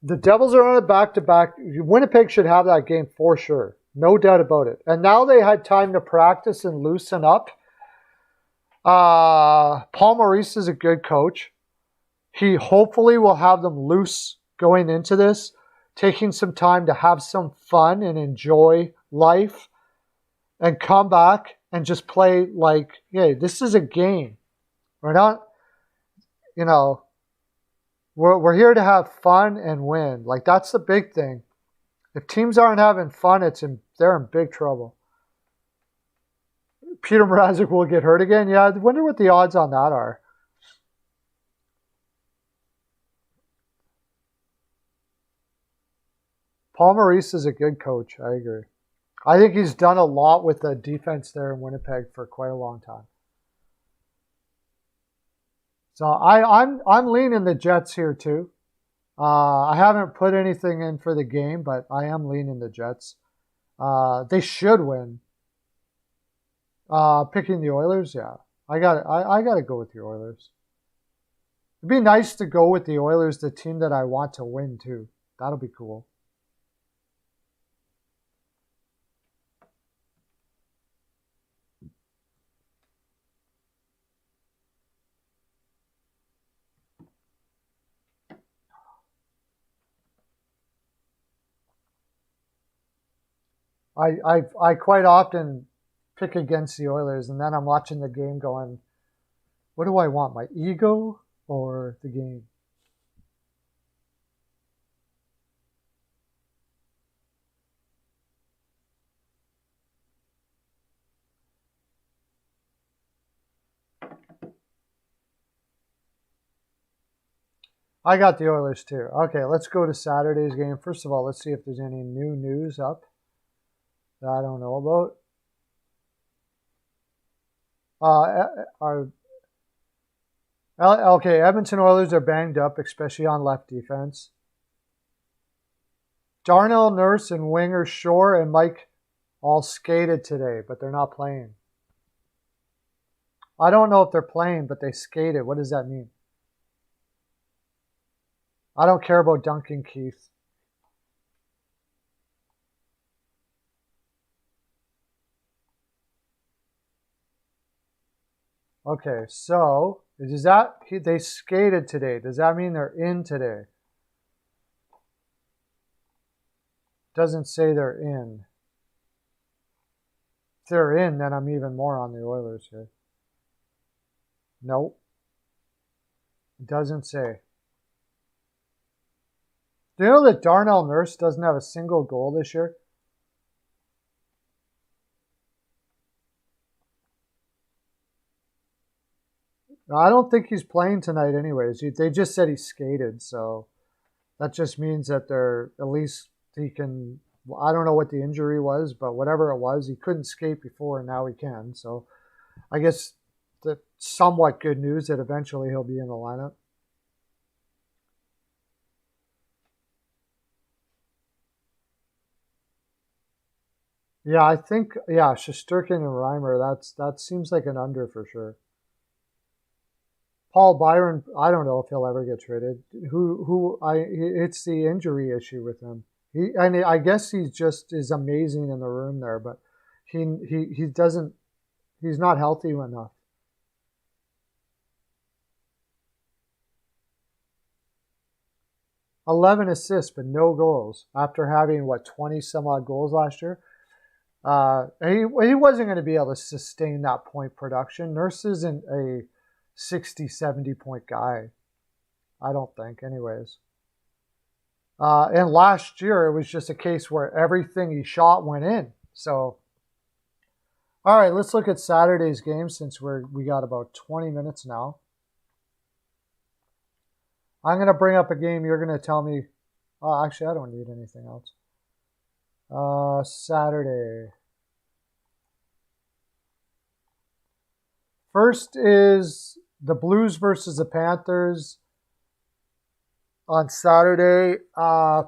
[SPEAKER 1] The Devils are on a back-to-back. Winnipeg should have that game for sure. No doubt about it. And now they had time to practice and loosen up. Paul Maurice is a good coach. He hopefully will have them loose going into this, taking some time to have some fun and enjoy life and come back and just play like, hey, this is a game. We're not, we're here to have fun and win. Like, that's the big thing. If teams aren't having fun, they're in big trouble. Peter Mrazek will get hurt again. Yeah, I wonder what the odds on that are. Paul Maurice is a good coach. I agree. I think he's done a lot with the defense there in Winnipeg for quite a long time. So I'm leaning the Jets here too. I haven't put anything in for the game, but I am leaning the Jets. They should win. Picking the Oilers, yeah. I got to go with the Oilers. It'd be nice to go with the Oilers, the team that I want to win too. That'll be cool. I quite often pick against the Oilers, and then I'm watching the game going, what do I want, my ego or the game? I got the Oilers too. Okay, let's go to Saturday's game. First of all, let's see if there's any new news up that I don't know about. Okay, Edmonton Oilers are banged up, especially on left defense. Darnell Nurse and Winger Shore and Mike all skated today, but they're not playing. I don't know if they're playing, but they skated. What does that mean? I don't care about Duncan Keith. Okay, so does that they skated today? Does that mean they're in today? Doesn't say they're in. If they're in, then I'm even more on the Oilers here. Nope. It doesn't say. Do you know that Darnell Nurse doesn't have a single goal this year? I don't think he's playing tonight anyways. They just said he skated, so that just means that they're at least he can. I don't know what the injury was, but whatever it was, he couldn't skate before, and now he can. So I guess that's somewhat good news that eventually he'll be in the lineup. Yeah, I think Shesterkin and Reimer. That seems like an under for sure. Paul Byron, I don't know if he'll ever get traded. It's the injury issue with him. I guess he just is amazing in the room there, but he doesn't, he's not healthy enough. 11 assists, but no goals after having 20 some odd goals last year. He wasn't going to be able to sustain that point production. Nurse isn't a 60, 70 point guy. I don't think, anyways. And last year, it was just a case where everything he shot went in. So, all right, let's look at Saturday's game since we got about 20 minutes now. I'm going to bring up a game. You're going to tell me. Oh, actually, I don't need anything else. Saturday. First is the Blues versus the Panthers on Saturday. Every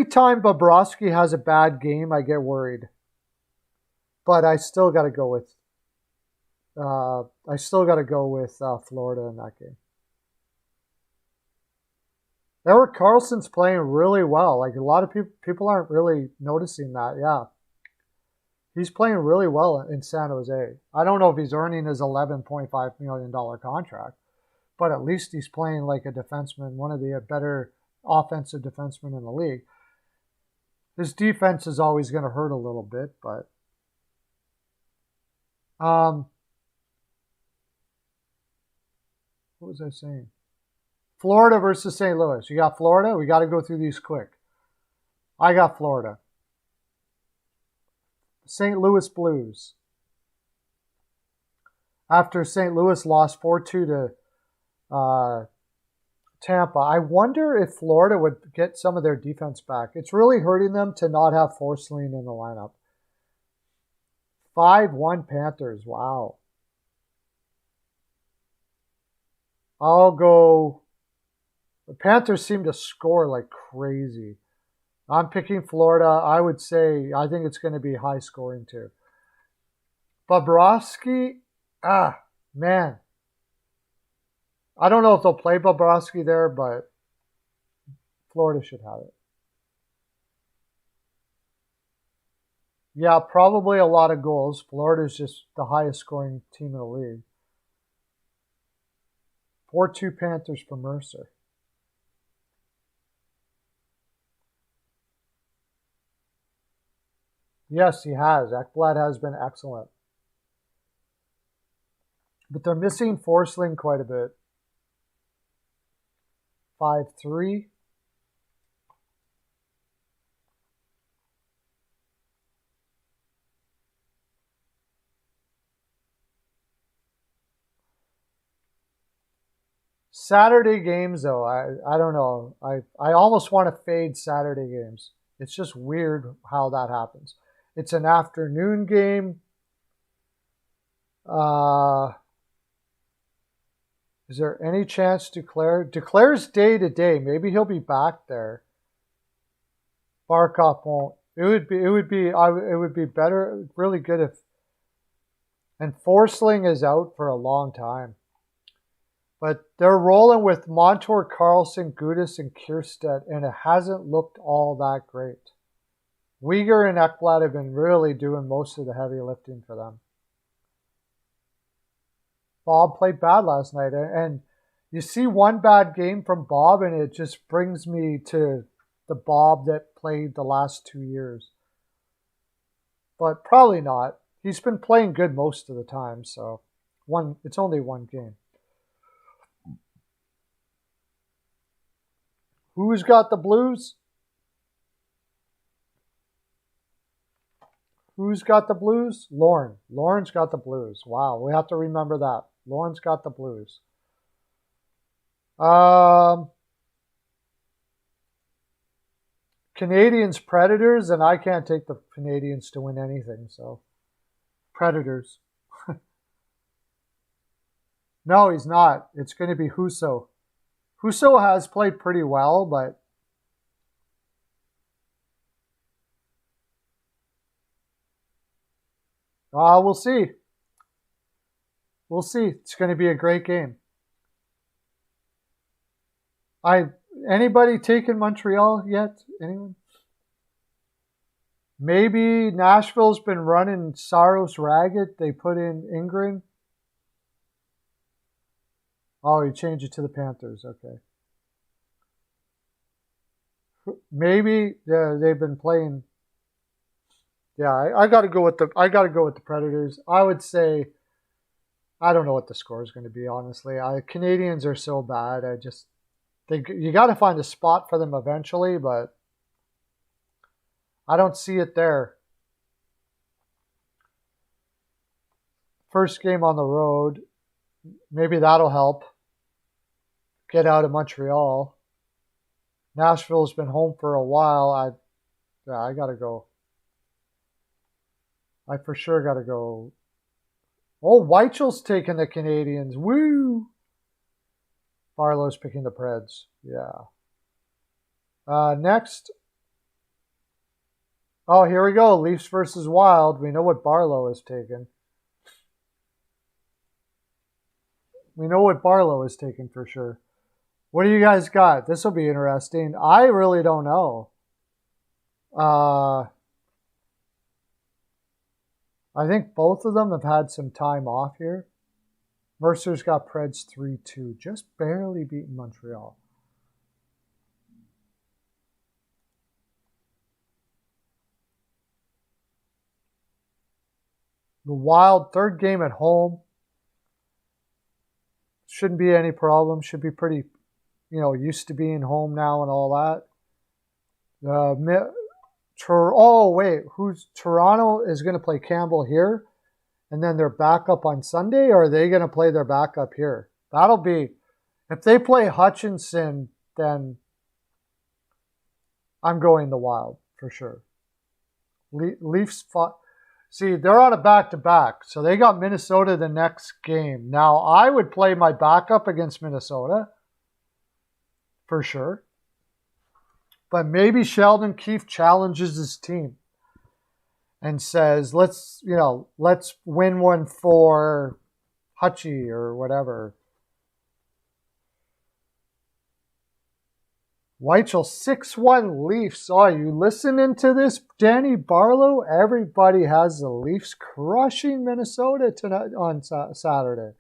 [SPEAKER 1] time Bobrovsky has a bad game, I get worried. But I still got to go with. Florida in that game. Erik Karlsson's playing really well. Like a lot of people aren't really noticing that. Yeah. He's playing really well in San Jose. I don't know if he's earning his $11.5 million contract, but at least he's playing like a defenseman, one of the better offensive defensemen in the league. His defense is always going to hurt a little bit, but what was I saying? Florida versus St. Louis. You got Florida? We got to go through these quick. I got Florida. St. Louis Blues. After St. Louis lost 4-2 to Tampa, I wonder if Florida would get some of their defense back. It's really hurting them to not have Forsling in the lineup. 5-1 Panthers. Wow. I'll go. The Panthers seem to score like crazy. I'm picking Florida. I would say I think it's going to be high scoring too. Bobrovsky, man. I don't know if they'll play Bobrovsky there, but Florida should have it. Yeah, probably a lot of goals. Florida's just the highest scoring team in the league. 4-2 Panthers for Mercer. Yes, he has. Ekblad has been excellent. But they're missing Forsling quite a bit. 5-3. Saturday games, though, I don't know. I almost want to fade Saturday games. It's just weird how that happens. It's an afternoon game. Is there any chance Declare's day to day? Maybe he'll be back there. Barkov won't. It would be better, really good if. And Forsling is out for a long time. But they're rolling with Montour, Carlson, Gudis, and Kierstedt, and it hasn't looked all that great. Uyghur and Ekblad have been really doing most of the heavy lifting for them. Bob played bad last night, and you see one bad game from Bob, and it just brings me to the Bob that played the last 2 years. But probably not. He's been playing good most of the time, so it's only one game. Who's got the Blues? Who's got the Blues? Lauren. Lauren's got the Blues. Wow, we have to remember that. Lauren's got the Blues. Canadians, Predators, and I can't take the Canadians to win anything, so Predators. No, he's not. It's going to be Husso. Husso has played pretty well, but we'll see. We'll see. It's going to be a great game. Anybody taken Montreal yet? Anyone? Maybe Nashville's been running Saros ragged. They put in Ingrid. Oh, you changed it to the Panthers. Okay. Maybe they've been playing. Yeah, I got to go with the Predators. I would say I don't know what the score is going to be, honestly. Canadians are so bad. You got to find a spot for them eventually, but I don't see it there. First game on the road. Maybe that'll help get out of Montreal. Nashville's been home for a while. I got to go. I for sure got to go. Oh, Weichel's taking the Canadians. Woo! Barlow's picking the Preds. Yeah. Next. Oh, here we go. Leafs versus Wild. We know what Barlow has taken. For sure. What do you guys got? This will be interesting. I really don't know. I think both of them have had some time off here. Mercer's got Preds 3-2, just barely beating Montreal. The Wild, third game at home. Shouldn't be any problem. Should be pretty, used to being home now and all that. Oh, wait. Toronto is going to play Campbell here, and then their backup on Sunday, or are they going to play their backup here? That'll be... If they play Hutchinson, then I'm going the Wild for sure. Leafs fought. See, they're on a back-to-back, so they got Minnesota the next game. Now, I would play my backup against Minnesota for sure. But maybe Sheldon Keefe challenges his team and says, let's win one for Hutchie or whatever. Weichel, 6-1 Leafs. Oh, you listening to this, Danny Barlow? Everybody has the Leafs crushing Minnesota tonight on Saturday.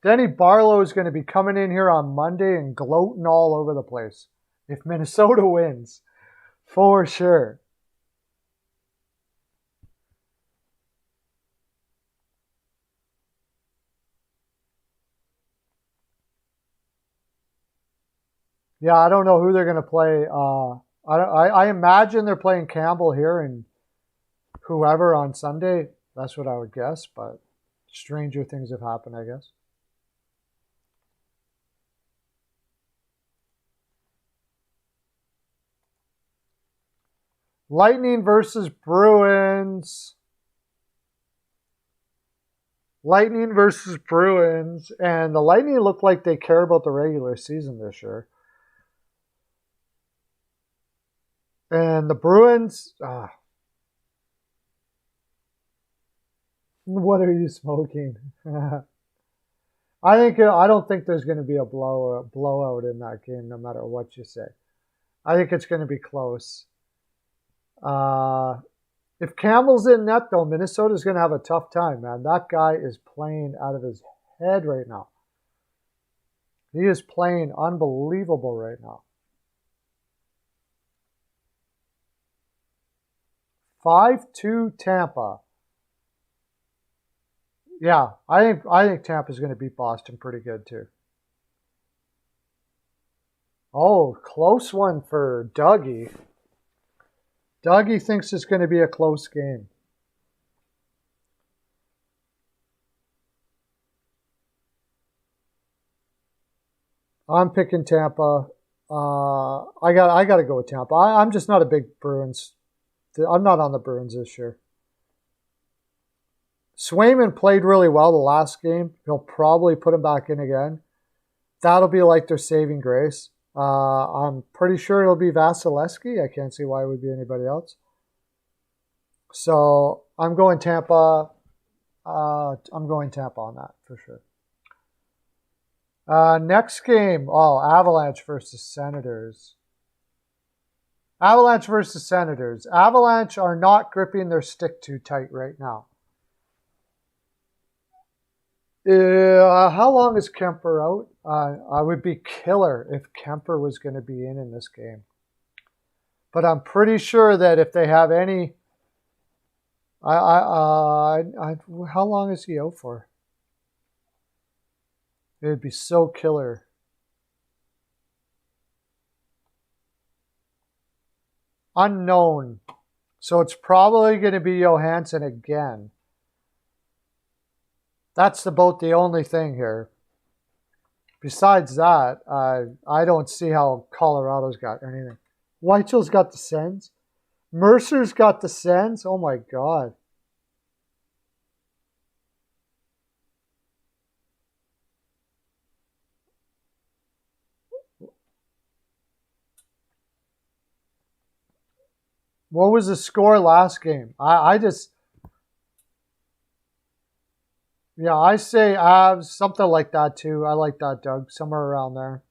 [SPEAKER 1] Danny Barlow is going to be coming in here on Monday and gloating all over the place if Minnesota wins, for sure. Yeah, I don't know who they're going to play. I imagine they're playing Campbell here and whoever on Sunday. That's what I would guess, but stranger things have happened, I guess. Lightning versus Bruins. Lightning versus Bruins. And the Lightning look like they care about the regular season this year. And the Bruins... What are you smoking? I don't think there's going to be a blowout in that game, no matter what you say. I think it's going to be close. If Campbell's in net, though, Minnesota's going to have a tough time, man. That guy is playing out of his head right now. He is playing unbelievable right now. 5-2 Tampa. Yeah, I think Tampa's going to beat Boston pretty good, too. Oh, close one for Dougie. Dougie thinks it's going to be a close game. I'm picking Tampa. I got to go with Tampa. I'm just not a big Bruins. I'm not on the Bruins this year. Swayman played really well the last game. He'll probably put him back in again. That'll be like their saving grace. I'm pretty sure it'll be Vasilevsky. I can't see why it would be anybody else. So I'm going Tampa. I'm going Tampa on that for sure. Next game. Oh, Avalanche versus Senators. Avalanche versus Senators. Avalanche are not gripping their stick too tight right now. How long is Kemper out? I would be killer if Kemper was going to be in this game. But I'm pretty sure that if they have any... how long is he out for? It would be so killer. Unknown. So it's probably going to be Johansson again. That's about the only thing here. Besides that, I don't see how Colorado's got anything. Weichel's got the Sens. Mercer's got the Sens. Oh my God. What was the score last game? Yeah, I say Avs, something like that too. I like that, Doug, somewhere around there.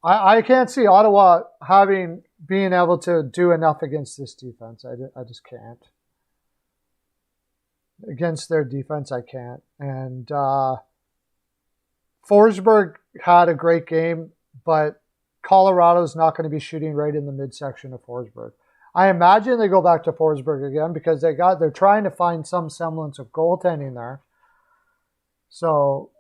[SPEAKER 1] I can't see Ottawa being able to do enough against this defense. I just can't. Against their defense, I can't. And Forsberg had a great game, but Colorado's not going to be shooting right in the midsection of Forsberg. I imagine they go back to Forsberg again because they're trying to find some semblance of goaltending there. So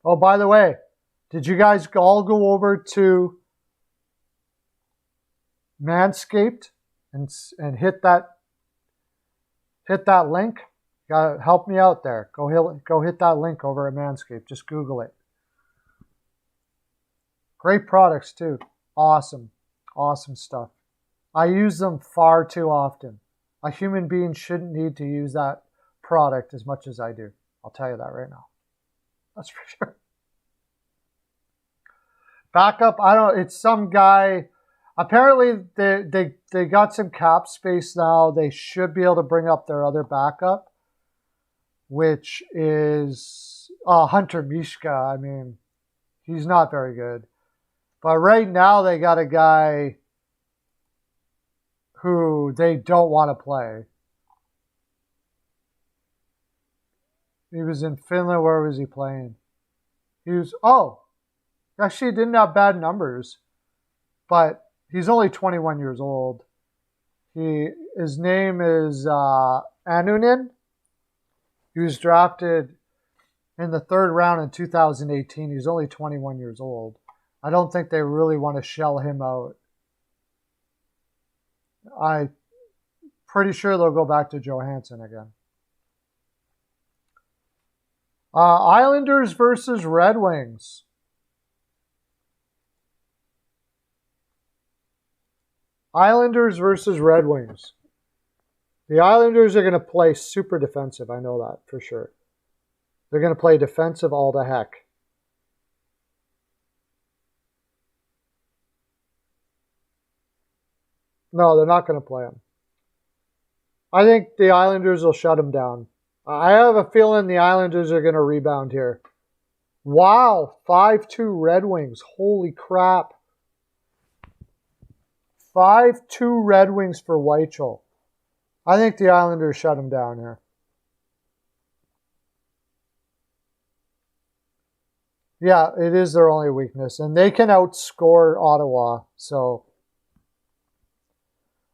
[SPEAKER 1] Oh, by the way, did you guys all go over to Manscaped and hit that link? Gotta help me out there. Go hit that link over at Manscaped. Just Google it. Great products too. Awesome stuff. I use them far too often. A human being shouldn't need to use that product as much as I do. I'll tell you that right now. That's for sure. Backup, it's some guy. Apparently they got some cap space now. They should be able to bring up their other backup, which is Hunter Mishka. I mean, he's not very good. But right now they got a guy who they don't want to play. He was in Finland. Where was he playing? Actually didn't have bad numbers, but he's only 21 years old. His name is Anunin. He was drafted in the 3rd round in 2018. He's only 21 years old. I don't think they really want to shell him out. I'm pretty sure they'll go back to Johansson again. Islanders versus Red Wings. Islanders versus Red Wings. The Islanders are going to play super defensive. I know that for sure. They're going to play defensive all the heck. No, they're not going to play them. I think the Islanders will shut them down. I have a feeling the Islanders are going to rebound here. Wow, 5-2 Red Wings. Holy crap. 5-2 Red Wings for Weichel. I think the Islanders shut them down here. Yeah, it is their only weakness. And they can outscore Ottawa. So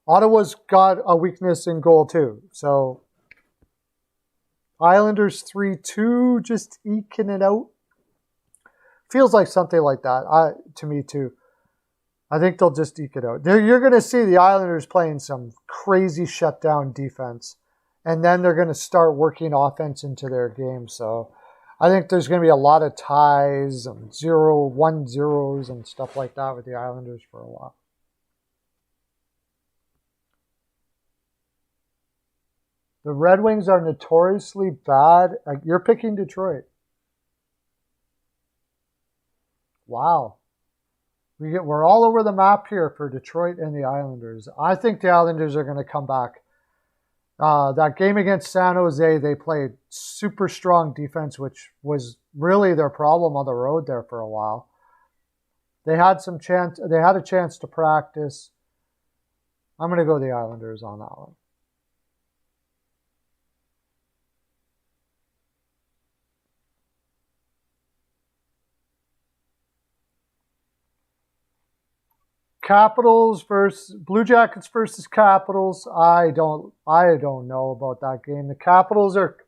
[SPEAKER 1] Ottawa's got a weakness in goal too. So Islanders 3-2, just eking it out. Feels like something like that to me too. I think they'll just eke it out. You're going to see the Islanders playing some crazy shutdown defense, and then they're going to start working offense into their game. So I think there's going to be a lot of ties and 1-0s and stuff like that with the Islanders for a while. The Red Wings are notoriously bad. You're picking Detroit. Wow. We're all over the map here for Detroit and the Islanders. I think the Islanders are going to come back. That game against San Jose, they played super strong defense, which was really their problem on the road there for a while. They had a chance to practice. I'm going to go the Islanders on that one. Capitals versus Blue Jackets versus Capitals. I don't know about that game. The Capitals are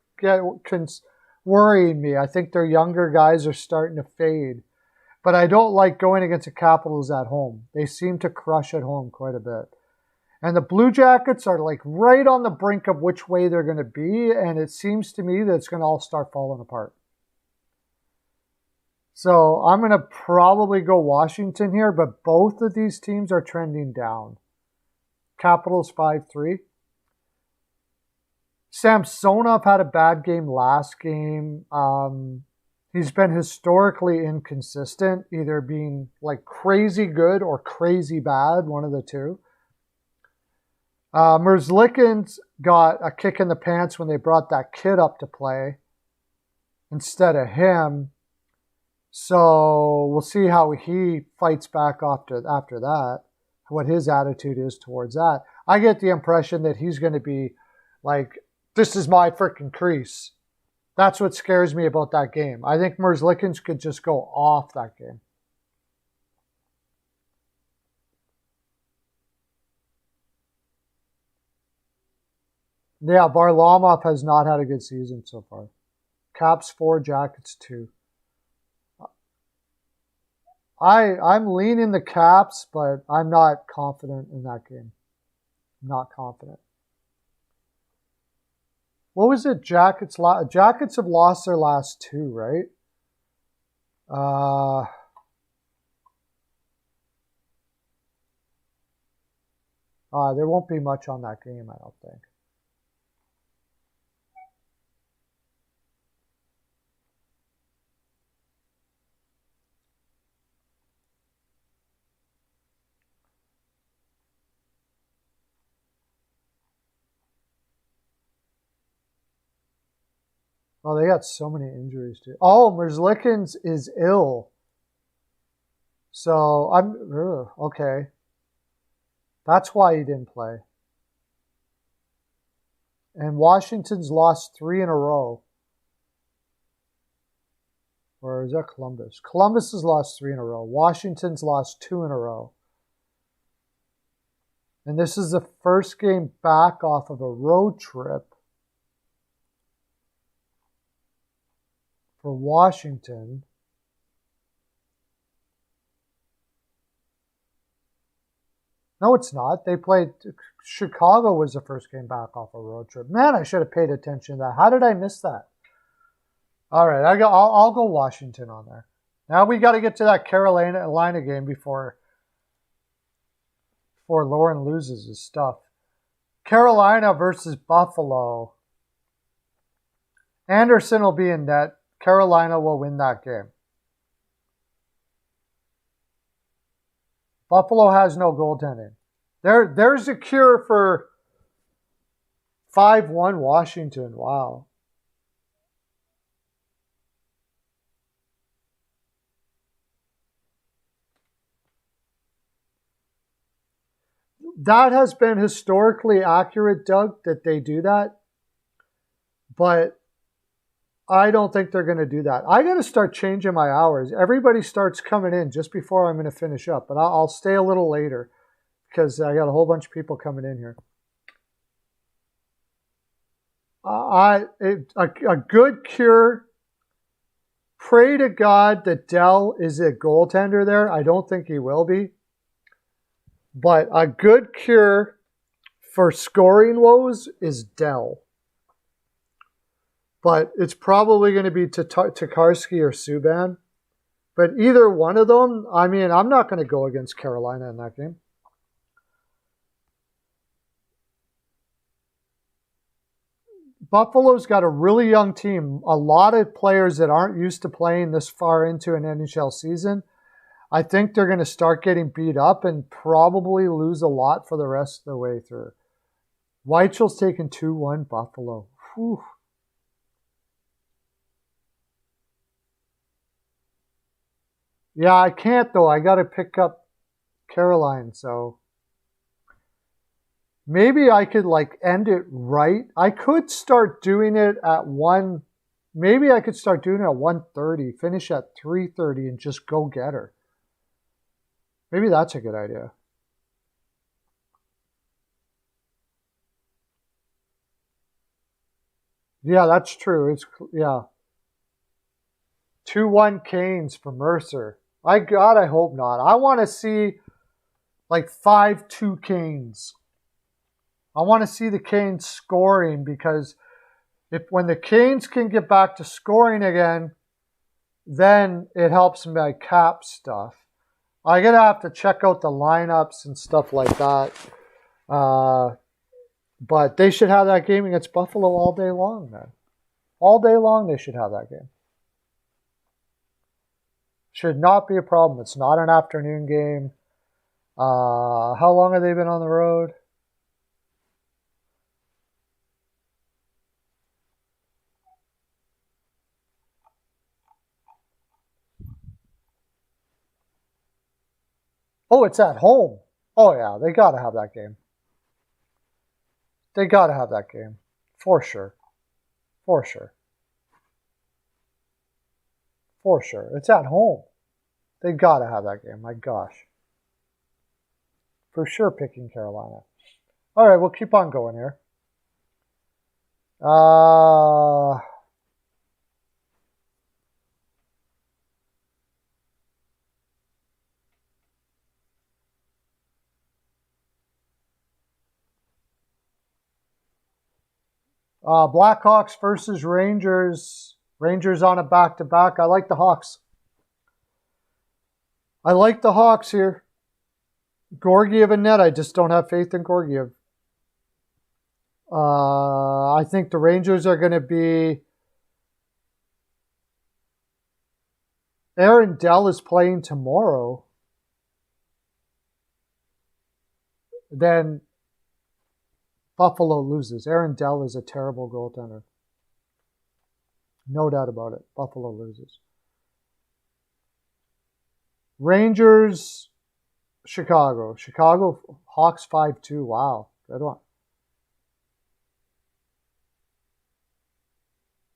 [SPEAKER 1] worrying me. I think their younger guys are starting to fade. But I don't like going against the Capitals at home. They seem to crush at home quite a bit. And the Blue Jackets are like right on the brink of which way they're going to be. And it seems to me that it's going to all start falling apart. So I'm going to probably go Washington here, but both of these teams are trending down. Capitals 5-3. Samsonov had a bad game last game. He's been historically inconsistent, either being like crazy good or crazy bad, one of the two. Merzlikins got a kick in the pants when they brought that kid up to play instead of him. So we'll see how he fights back after that, what his attitude is towards that. I get the impression that he's going to be like, this is my freaking crease. That's what scares me about that game. I think Merzlikins could just go off that game. Yeah, Varlamov has not had a good season so far. Caps 4, Jackets 2. I'm leaning the Caps, but I'm not confident in that game. Not confident. What was it? Jackets have lost their last 2, right? There won't be much on that game, I don't think. Oh, they got so many injuries too. Oh, Merzlikins is ill. So okay. That's why he didn't play. And Washington's lost 3 in a row. Or is that Columbus? Columbus has lost 3 in a row. Washington's lost 2 in a row. And this is the first game back off of a road trip for Washington. No, it's not. They played Chicago was the first game back off a road trip. Man, I should have paid attention to that. How did I miss that? All right, I'll go Washington on there. Now we got to get to that Carolina game before Lauren loses his stuff. Carolina versus Buffalo. Anderson will be in net. Carolina will win that game. Buffalo has no goaltending. There's a cure for 5-1 Washington. Wow. That has been historically accurate, Doug, that they do that. But I don't think they're going to do that. I got to start changing my hours. Everybody starts coming in just before I'm going to finish up. But I'll stay a little later because I got a whole bunch of people coming in here. A good cure. Pray to God that Dell is a goaltender there. I don't think he will be. But a good cure for scoring woes is Dell. But it's probably going to be Tokarski or Subban. But either one of them, I mean, I'm not going to go against Carolina in that game. Buffalo's got a really young team. A lot of players that aren't used to playing this far into an NHL season. I think they're going to start getting beat up and probably lose a lot for the rest of the way through. Weichel's taking 2-1 Buffalo. Whew. Yeah, I can't though. I got to pick up Caroline, so maybe I could end it right. I could start doing it at 1. Maybe I could start doing it at 1:30, finish at 3:30 and just go get her. Maybe that's a good idea. Yeah, that's true. Yeah. 2-1 Canes for Mercer. God, I hope not. I want to see 5-2 Canes. I want to see the Canes scoring because when the Canes can get back to scoring again, then it helps my cap stuff. I'm going to have to check out the lineups and stuff like that. But they should have that game against Buffalo all day long, man. All day long they should have that game. Should not be a problem. It's not an afternoon game. How long have they been on the road? Oh, it's at home. Oh, yeah, they got to have that game. They got to have that game. For sure. For sure. For sure. It's at home. They got to have that game. My gosh. For sure picking Carolina. All right, we'll keep on going here. Blackhawks versus Rangers. Rangers on a back-to-back. I like the Hawks. I like the Hawks here. Georgiev and net. I just don't have faith in Georgiev. I think the Rangers are going to be... Aaron Dell is playing tomorrow. Then Buffalo loses. Aaron Dell is a terrible goaltender. No doubt about it. Buffalo loses. Rangers, Chicago. Chicago Hawks 5-2. Wow. Good one.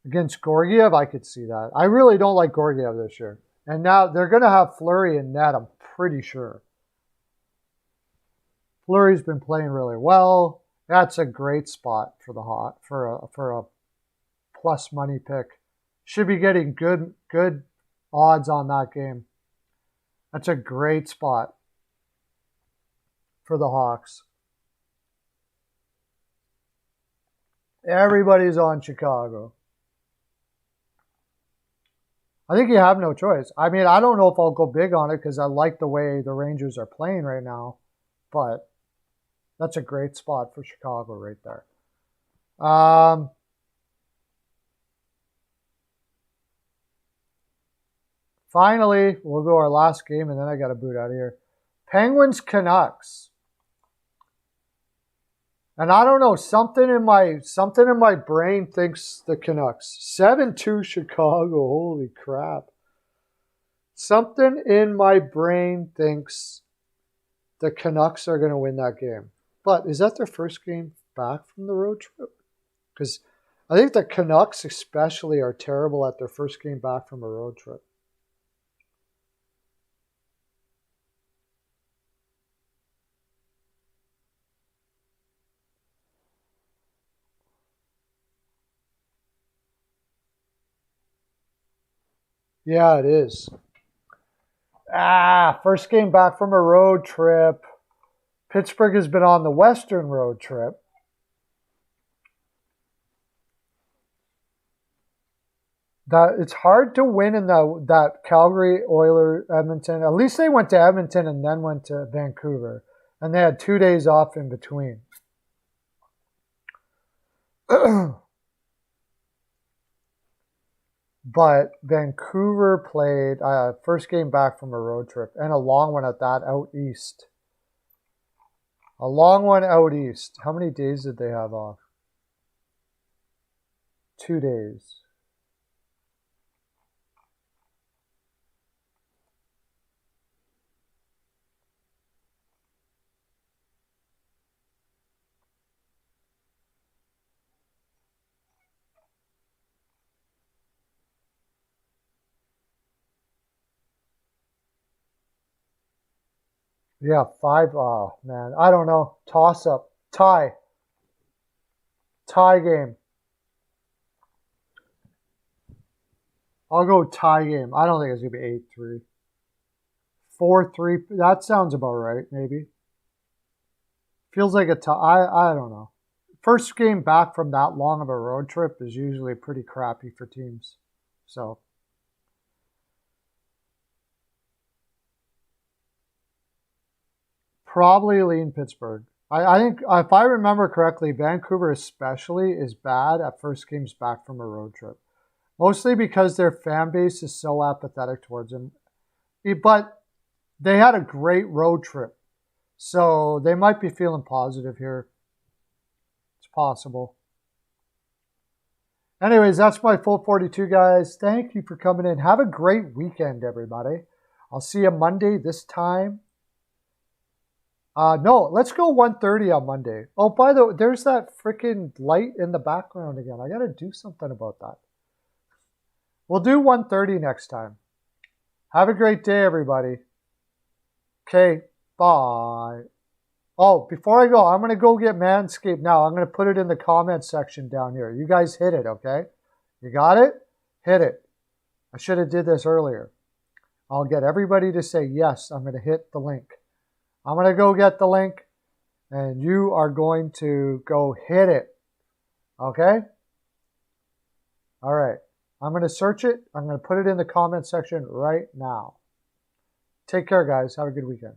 [SPEAKER 1] Against Georgiev, I could see that. I really don't like Georgiev this year. And now they're going to have Fleury and net, I'm pretty sure. Fleury's been playing really well. That's a great spot for the Hawk for a plus money pick. Should be getting good odds on that game. That's a great spot for the Hawks. Everybody's on Chicago. I think you have no choice. I mean, I don't know if I'll go big on it because I like the way the Rangers are playing right now, but that's a great spot for Chicago right there. Finally, we'll go our last game, and then I got to boot out of here. Penguins Canucks. And I don't know, something in my brain thinks the Canucks. 7-2 Chicago, holy crap. Something in my brain thinks the Canucks are going to win that game. But is that their first game back from the road trip? Because I think the Canucks especially are terrible at their first game back from a road trip. Yeah, it is. First game back from a road trip. Pittsburgh has been on the Western road trip. That it's hard to win in that Calgary, Oilers, Edmonton. At least they went to Edmonton and then went to Vancouver. And they had 2 days off in between. But Vancouver played first game back from a road trip and a long one at that out east. A long one out east. How many days did they have off? 2 days. Yeah, 5. Oh, man. I don't know. Toss up. Tie. Tie game. I'll go tie game. I don't think it's going to be 8-3. 4-3. That sounds about right, maybe. Feels like a tie. I don't know. First game back from that long of a road trip is usually pretty crappy for teams. So... probably lean Pittsburgh. I think, if I remember correctly, Vancouver especially is bad at first games back from a road trip. Mostly because their fan base is so apathetic towards them. But they had a great road trip. So they might be feeling positive here. It's possible. Anyways, that's my full 42, guys. Thank you for coming in. Have a great weekend, everybody. I'll see you Monday this time. No, let's go 1:30 on Monday. Oh, by the way, there's that freaking light in the background again. I got to do something about that. We'll do 1:30 next time. Have a great day, everybody. Okay, bye. Oh, before I go, I'm going to go get Manscaped now. I'm going to put it in the comment section down here. You guys hit it, okay? You got it? Hit it. I should have did this earlier. I'll get everybody to say, yes, I'm going to hit the link. I'm going to go get the link, and you are going to go hit it. Okay? All right. I'm going to search it. I'm going to put it in the comment section right now. Take care, guys. Have a good weekend.